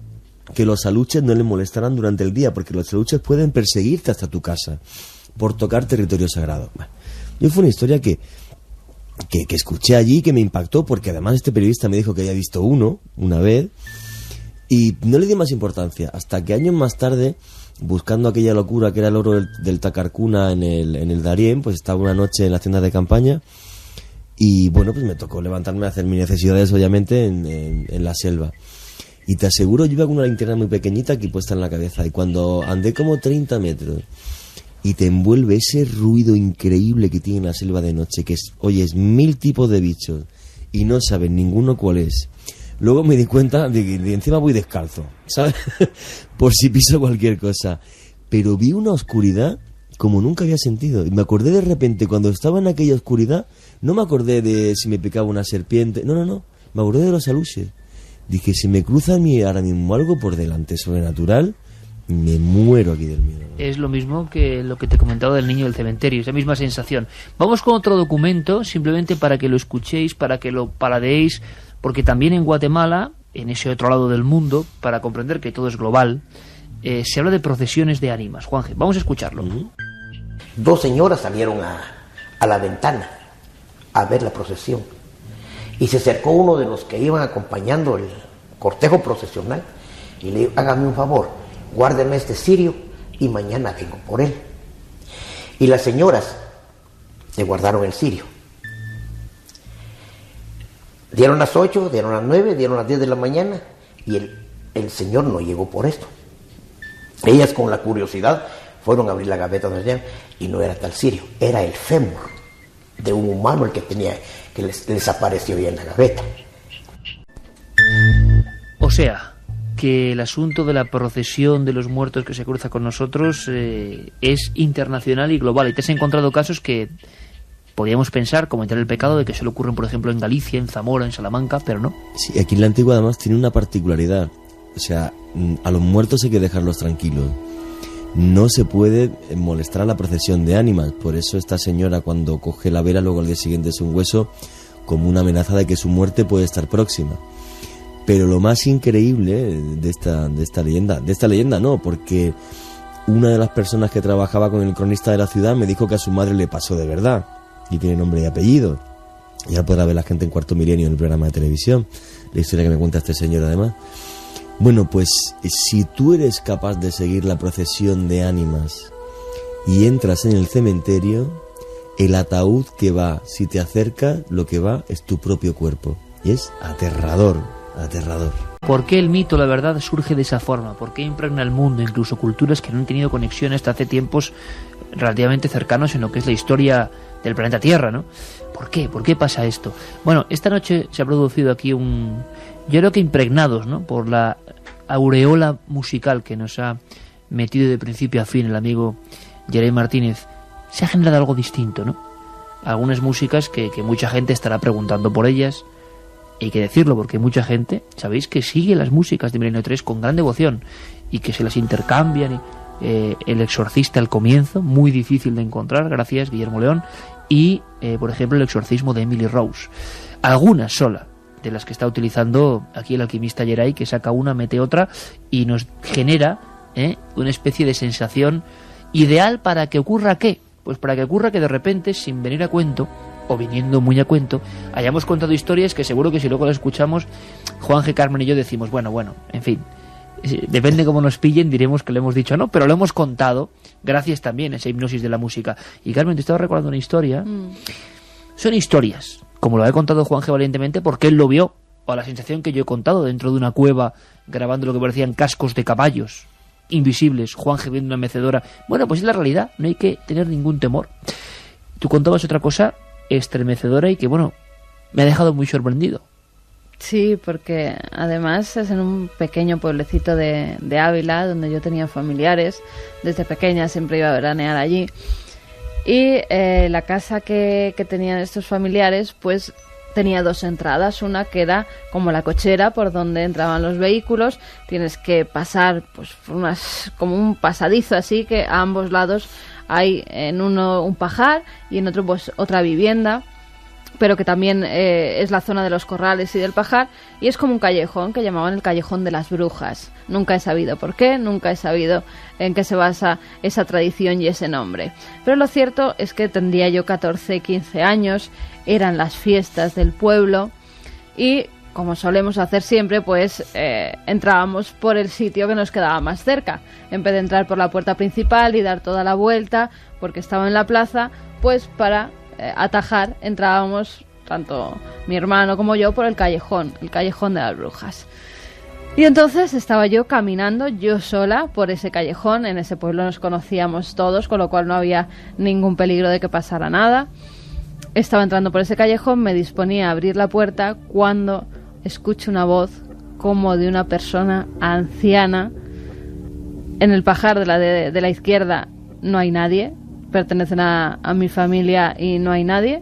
[SPEAKER 4] que los aluches no les molestaran durante el día, porque los aluches pueden perseguirte hasta tu casa por tocar territorio sagrado. Bueno, yo fue una historia que escuché allí, que me impactó, porque además este periodista me dijo que había visto uno una vez y no le di más importancia, hasta que años más tarde, buscando aquella locura que era el oro del Tacarcuna en el Darién, pues estaba una noche en las tiendas de campaña y bueno, pues me tocó levantarme a hacer mis necesidades, obviamente, en la selva. Y te aseguro, yo iba con una linterna muy pequeñita aquí puesta en la cabeza, y cuando andé como 30 metros y te envuelve ese ruido increíble que tiene la selva de noche, que oyes 1000 tipos de bichos y no sabes ninguno cuál es. Luego me di cuenta de que encima voy descalzo, ¿sabes? Por si piso cualquier cosa. Pero vi una oscuridad como nunca había sentido. Y me acordé de repente, cuando estaba en aquella oscuridad, no me acordé de si me picaba una serpiente. No. Me acordé de los aluches. Dije, si me cruza a mí ahora mismo algo por delante sobrenatural, me muero aquí del miedo.
[SPEAKER 2] Es lo mismo que lo que te he comentado del niño del cementerio, esa misma sensación. Vamos con otro documento, simplemente para que lo escuchéis, para que lo paladeéis, porque también en Guatemala, en ese otro lado del mundo, para comprender que todo es global, se habla de procesiones de ánimas. Juanje, vamos a escucharlo.
[SPEAKER 5] Dos señoras salieron a la ventana a ver la procesión, y se acercó uno de los que iban acompañando el cortejo procesional y le dijo, hágame un favor, guárdeme este cirio y mañana vengo por él. Y las señoras le guardaron el cirio. Dieron las 8, dieron las 9, dieron las 10 de la mañana y el señor no llegó por esto. Ellas, con la curiosidad, fueron a abrir la gaveta donde tenían, y no era tal cirio, era el fémur de un humano el que tenía, que les apareció ya en la gaveta.
[SPEAKER 2] O sea, que el asunto de la procesión de los muertos que se cruza con nosotros es internacional y global. Y te has encontrado casos que podríamos pensar, como entrar el pecado, de que solo ocurren, por ejemplo, en Galicia, en Zamora, en Salamanca, pero no.
[SPEAKER 4] Sí, aquí en la Antigua además tiene una particularidad. O sea, a los muertos hay que dejarlos tranquilos. No se puede molestar a la procesión de ánimas. Por eso esta señora, cuando coge la vela, luego al día siguiente es un hueso, como una amenaza de que su muerte puede estar próxima. Pero lo más increíble de esta leyenda no, porque una de las personas que trabajaba con el cronista de la ciudad me dijo que a su madre le pasó de verdad, y tiene nombre y apellido. Ya podrá ver la gente en Cuarto Milenio en el programa de televisión, la historia que me cuenta este señor además. Bueno, pues si tú eres capaz de seguir la procesión de ánimas y entras en el cementerio, el ataúd que va, si te acercas, lo que va es tu propio cuerpo. Y es aterrador.
[SPEAKER 2] ¿Por qué el mito, la verdad, surge de esa forma? ¿Por qué impregna el mundo, incluso culturas que no han tenido conexión hasta hace tiempos relativamente cercanos en lo que es la historia del planeta Tierra, ¿no? ¿Por qué? ¿Por qué pasa esto? Bueno, esta noche se ha producido aquí yo creo que impregnados, ¿no?, por la aureola musical que nos ha metido de principio a fin el amigo Jeremy Martínez, se ha generado algo distinto, ¿no? Algunas músicas que mucha gente estará preguntando por ellas, hay que decirlo porque mucha gente, sabéis que sigue las músicas de Milenio 3 con gran devoción y que se las intercambian. El Exorcista al comienzo, muy difícil de encontrar, gracias Guillermo León, y por ejemplo El exorcismo de Emily Rose. Algunas sola de las que está utilizando aquí el alquimista Geray, que saca una, mete otra y nos genera una especie de sensación ideal para que ocurra ¿qué? Pues para que ocurra que de repente, sin venir a cuento, o viniendo muy a cuento, hayamos contado historias que seguro que si luego las escuchamos, Juanje, Carmen y yo decimos, bueno, en fin, depende cómo nos pillen, diremos que le hemos dicho no, pero lo hemos contado gracias también a esa hipnosis de la música. Y Carmen, te estaba recordando una historia. Son historias, como lo ha contado Juanje valientemente, porque él lo vio, o la sensación que yo he contado dentro de una cueva, grabando lo que parecían cascos de caballos invisibles, Juanje viendo una mecedora. Bueno, pues es la realidad, no hay que tener ningún temor. Tú contabas otra cosa estremecedora y que, bueno, me ha dejado muy sorprendido.
[SPEAKER 3] Sí, porque además es en un pequeño pueblecito de Ávila, donde yo tenía familiares. Desde pequeña siempre iba a veranear allí. Y la casa que tenían estos familiares, pues tenía dos entradas. Una que era como la cochera por donde entraban los vehículos. Tienes que pasar pues por como un pasadizo así, que a ambos lados hay en uno un pajar y en otro pues otra vivienda, pero que también es la zona de los corrales y del pajar, y es como un callejón que llamaban el Callejón de las Brujas. Nunca he sabido por qué, nunca he sabido en qué se basa esa tradición y ese nombre. Pero lo cierto es que tendría yo 14, 15 años, eran las fiestas del pueblo, y como solemos hacer siempre, pues entrábamos por el sitio que nos quedaba más cerca. En vez de entrar por la puerta principal y dar toda la vuelta, porque estaba en la plaza, pues para atajar, entrábamos, tanto mi hermano como yo, por el Callejón de las Brujas. Y entonces estaba yo caminando, yo sola, por ese callejón. En ese pueblo nos conocíamos todos, con lo cual no había ningún peligro de que pasara nada. Estaba entrando por ese callejón, me disponía a abrir la puerta, cuando escucho una voz como de una persona anciana. En el pajar de la izquierda no hay nadie, pertenecen a mi familia y no hay nadie,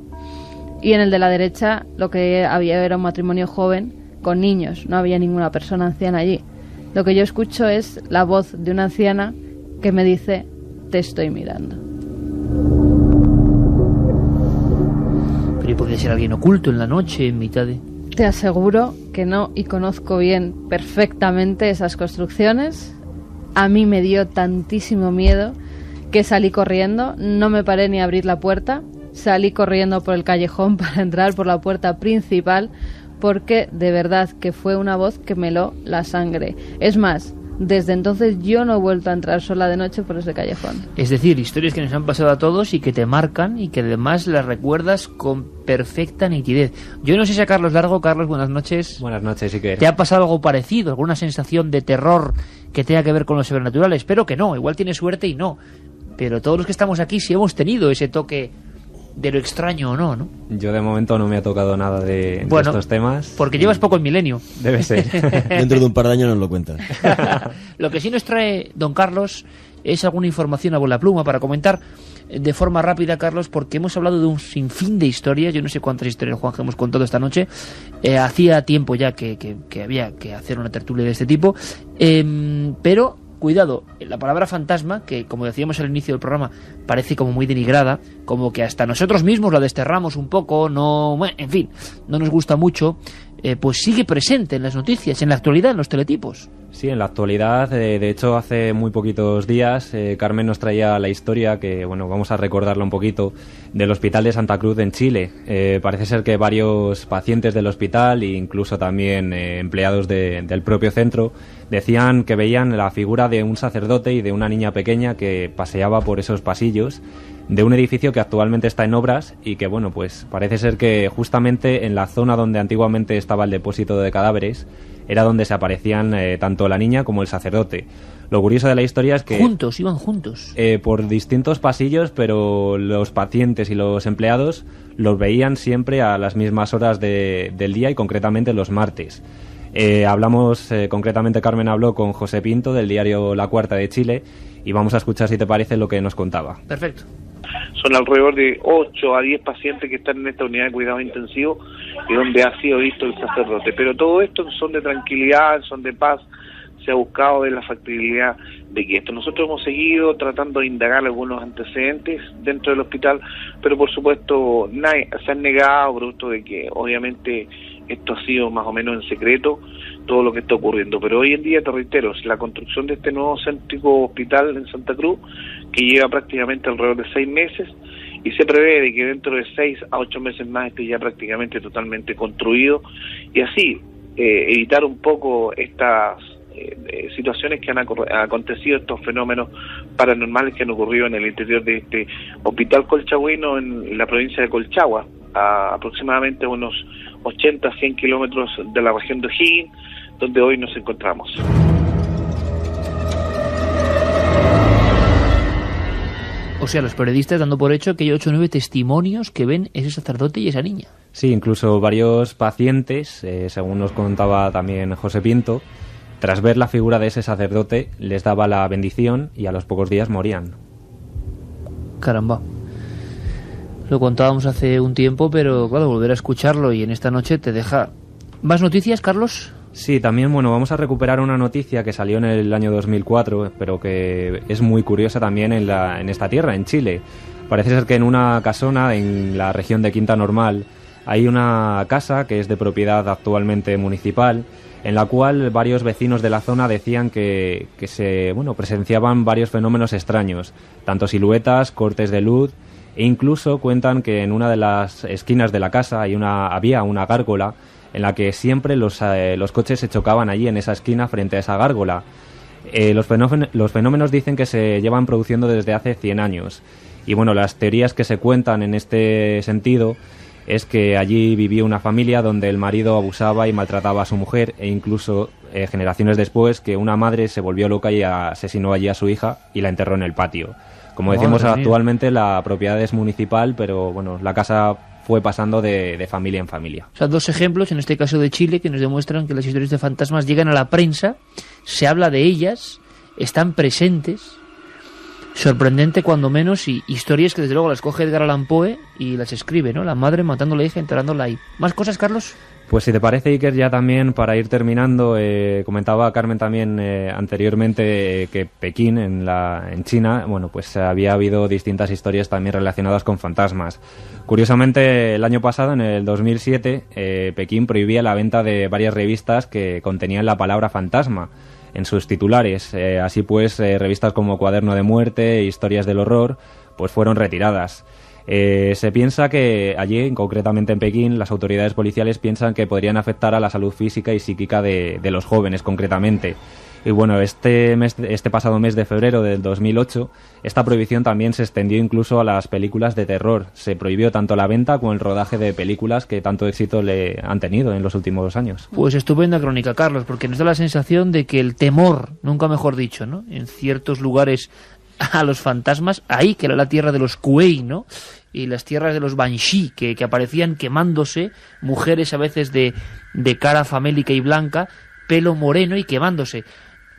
[SPEAKER 3] y en el de la derecha lo que había era un matrimonio joven con niños, no había ninguna persona anciana allí. Lo que yo escucho es la voz de una anciana que me dice: te estoy mirando.
[SPEAKER 2] Pero puede ser alguien oculto en la noche, en mitad de...
[SPEAKER 3] Te aseguro que no, y conozco bien, perfectamente esas construcciones. A mí me dio tantísimo miedo que salí corriendo, no me paré ni a abrir la puerta, salí corriendo por el callejón para entrar por la puerta principal, porque de verdad que fue una voz que me heló la sangre. Es más, desde entonces yo no he vuelto a entrar sola de noche por ese callejón.
[SPEAKER 2] Es decir, historias que nos han pasado a todos y que te marcan y que además las recuerdas con perfecta nitidez. Yo no sé si a Carlos Largo. Carlos, buenas noches.
[SPEAKER 6] Buenas noches, Iker.
[SPEAKER 2] ¿Te ha pasado algo parecido? ¿Alguna sensación de terror que tenga que ver con lo sobrenatural? Espero que no, igual tienes suerte y no. Pero todos los que estamos aquí sí hemos tenido ese toque de lo extraño o no, ¿no?
[SPEAKER 6] Yo de momento no me ha tocado nada de estos temas.
[SPEAKER 2] Porque llevas poco en Milenio.
[SPEAKER 6] Debe ser.
[SPEAKER 4] Dentro de un par de años nos lo cuentas.
[SPEAKER 2] Lo que sí nos trae don Carlos es alguna información a bola pluma para comentar de forma rápida, Carlos, porque hemos hablado de un sinfín de historias. Yo no sé cuántas historias, Juan, que hemos contado esta noche. Hacía tiempo ya que había que hacer una tertulia de este tipo. Pero... cuidado, la palabra fantasma, que como decíamos al inicio del programa, parece como muy denigrada, como que hasta nosotros mismos la desterramos un poco, no, en fin, no nos gusta mucho, pues sigue presente en las noticias, en la actualidad, en los teletipos.
[SPEAKER 6] Sí, en la actualidad, de hecho hace muy poquitos días Carmen nos traía la historia, que bueno, vamos a recordarla un poquito, del Hospital de Santa Cruz en Chile. Parece ser que varios pacientes del hospital e incluso también empleados del propio centro decían que veían la figura de un sacerdote y de una niña pequeña que paseaba por esos pasillos de un edificio que actualmente está en obras y que, bueno, pues parece ser que justamente en la zona donde antiguamente estaba el depósito de cadáveres era donde se aparecían tanto la niña como el sacerdote. Lo curioso de la historia es que...
[SPEAKER 2] Iban juntos.
[SPEAKER 6] Por distintos pasillos, pero los pacientes y los empleados los veían siempre a las mismas horas del día y concretamente los martes. Hablamos, concretamente Carmen habló con José Pinto del diario La Cuarta de Chile y vamos a escuchar, si te parece, lo que nos contaba.
[SPEAKER 2] Perfecto.
[SPEAKER 7] Son alrededor de 8 a 10 pacientes que están en esta unidad de cuidado intensivo y donde ha sido visto el sacerdote. Pero todo esto son de tranquilidad, son de paz. Se ha buscado de la factibilidad de que esto. Nosotros hemos seguido tratando de indagar algunos antecedentes dentro del hospital, pero por supuesto se han negado, producto de que obviamente esto ha sido más o menos en secreto, todo lo que está ocurriendo. Pero hoy en día, te reitero, es la construcción de este nuevo céntrico hospital en Santa Cruz, que lleva prácticamente alrededor de 6 meses, y se prevé de que dentro de 6 a 8 meses más esté ya prácticamente totalmente construido, y así evitar un poco estas situaciones que han acontecido, estos fenómenos paranormales que han ocurrido en el interior de este hospital colchagüino en la provincia de Colchagua, a aproximadamente unos 80 a 100 kilómetros de la región de O'Higgins, donde hoy nos encontramos.
[SPEAKER 2] O sea, los periodistas dando por hecho que hay 8 o 9 testimonios que ven ese sacerdote y esa niña.
[SPEAKER 6] Sí, incluso varios pacientes, según nos contaba también José Pinto, tras ver la figura de ese sacerdote, les daba la bendición y a los pocos días morían.
[SPEAKER 2] Caramba. Lo contábamos hace un tiempo, pero claro, volver a escucharlo y en esta noche te deja... ¿Más noticias, Carlos?
[SPEAKER 6] Sí, también, bueno, vamos a recuperar una noticia que salió en el año 2004, pero que es muy curiosa también en esta tierra, en Chile. Parece ser que en una casona en la región de Quinta Normal hay una casa que es de propiedad actualmente municipal, en la cual varios vecinos de la zona decían que presenciaban varios fenómenos extraños, tanto siluetas, cortes de luz, e incluso cuentan que en una de las esquinas de la casa había una gárgola en la que siempre los coches se chocaban allí en esa esquina frente a esa gárgola. Los fenómenos dicen que se llevan produciendo desde hace 100 años. Y bueno, las teorías que se cuentan en este sentido es que allí vivía una familia donde el marido abusaba y maltrataba a su mujer, e incluso generaciones después que una madre se volvió loca y asesinó allí a su hija y la enterró en el patio. Como decimos, actualmente la propiedad es municipal, pero bueno, la casa fue pasando de familia en familia.
[SPEAKER 2] O sea, 2 ejemplos, en este caso de Chile, que nos demuestran que las historias de fantasmas llegan a la prensa, se habla de ellas, están presentes. Sorprendente cuando menos, y historias que desde luego las coge Edgar Allan Poe y las escribe, ¿no? La madre matando a la hija, enterrándola ahí. ¿Más cosas, Carlos?
[SPEAKER 6] Pues si te parece, Iker, ya también para ir terminando, comentaba Carmen también anteriormente que Pekín, en China, bueno, pues había habido distintas historias también relacionadas con fantasmas. Curiosamente, el año pasado, en el 2007, Pekín prohibía la venta de varias revistas que contenían la palabra fantasma en sus titulares. Así pues, revistas como Cuaderno de Muerte e Historias del Horror pues fueron retiradas. Se piensa que allí, concretamente en Pekín, las autoridades policiales piensan que podrían afectar a la salud física y psíquica de los jóvenes, concretamente. Y bueno, este pasado mes de febrero del 2008, esta prohibición también se extendió incluso a las películas de terror. Se prohibió tanto la venta como el rodaje de películas que tanto éxito le han tenido en los últimos años.
[SPEAKER 2] Pues estupenda crónica, Carlos, porque nos da la sensación de que el temor, nunca mejor dicho, ¿no?, en ciertos lugares a los fantasmas, ahí que era la tierra de los Kuei, ¿no?, y las tierras de los Banshee, que aparecían quemándose, mujeres a veces de cara famélica y blanca, pelo moreno y quemándose.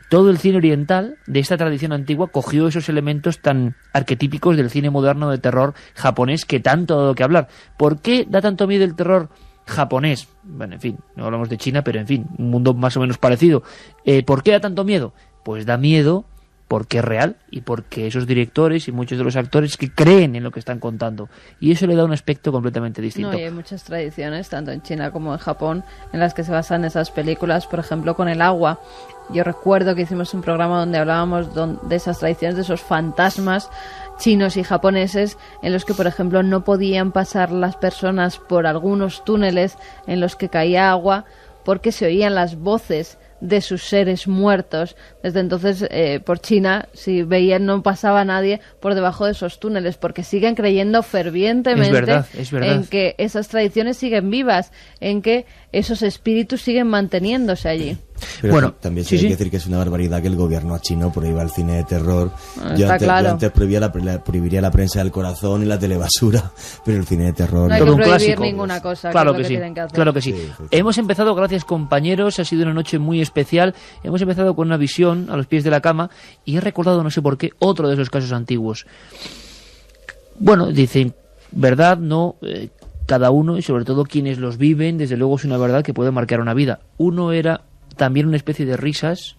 [SPEAKER 2] Todo el cine oriental de esta tradición antigua cogió esos elementos tan arquetípicos del cine moderno de terror japonés que tanto ha dado que hablar. ¿Por qué da tanto miedo el terror japonés? Bueno, en fin, no hablamos de China, pero en fin, un mundo más o menos parecido. ¿Por qué da tanto miedo? Pues da miedo porque es real y porque esos directores y muchos de los actores que creen en lo que están contando, y eso le da un aspecto completamente distinto.
[SPEAKER 3] No, y hay muchas tradiciones, tanto en China como en Japón, en las que se basan esas películas, por ejemplo, con el agua. Yo recuerdo que hicimos un programa donde hablábamos de esas tradiciones, de esos fantasmas chinos y japoneses, en los que, por ejemplo, no podían pasar las personas por algunos túneles en los que caía agua porque se oían las voces de sus seres muertos. Desde entonces, por China, si veían, no pasaba nadie por debajo de esos túneles, porque siguen creyendo fervientemente
[SPEAKER 2] es verdad.
[SPEAKER 3] En que esas tradiciones siguen vivas, en que esos espíritus siguen manteniéndose allí.
[SPEAKER 4] Pero
[SPEAKER 2] bueno,
[SPEAKER 4] también se hay que decir que es una barbaridad que el gobierno chino prohíba el cine de terror. Yo antes prohibiría la prensa del corazón y la telebasura, pero el cine de terror...
[SPEAKER 3] No hay
[SPEAKER 2] todo
[SPEAKER 3] que
[SPEAKER 2] un
[SPEAKER 3] prohibir
[SPEAKER 2] clásico.
[SPEAKER 3] ninguna cosa.
[SPEAKER 2] Claro
[SPEAKER 3] que
[SPEAKER 2] que sí,
[SPEAKER 3] tienen que hacer.
[SPEAKER 2] claro que sí. Hemos empezado, gracias compañeros, ha sido una noche muy especial. Hemos empezado con una visión a los pies de la cama y he recordado, no sé por qué, otro de esos casos antiguos. Bueno, dicen, verdad, no... cada uno, y sobre todo quienes los viven, desde luego es una verdad que puede marcar una vida. Uno era también una especie de risas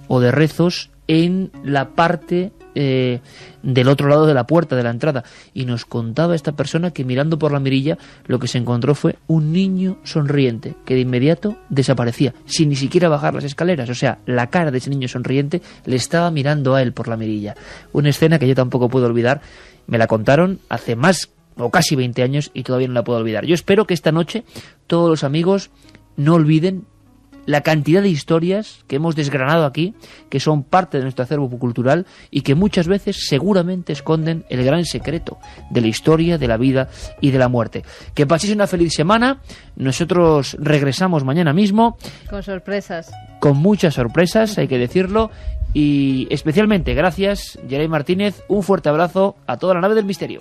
[SPEAKER 2] o de rezos en la parte del otro lado de la puerta de la entrada, y nos contaba esta persona que mirando por la mirilla lo que se encontró fue un niño sonriente que de inmediato desaparecía sin ni siquiera bajar las escaleras. O sea, la cara de ese niño sonriente le estaba mirando a él por la mirilla. Una escena que yo tampoco puedo olvidar. Me la contaron hace más o casi 20 años y todavía no la puedo olvidar. Yo espero que esta noche todos los amigos no olviden la cantidad de historias que hemos desgranado aquí, que son parte de nuestro acervo cultural y que muchas veces seguramente esconden el gran secreto de la historia, de la vida y de la muerte. Que paséis una feliz semana. Nosotros regresamos mañana mismo.
[SPEAKER 3] Con sorpresas.
[SPEAKER 2] Con muchas sorpresas, hay que decirlo. Y especialmente gracias, Geray Martínez. Un fuerte abrazo a toda la nave del misterio.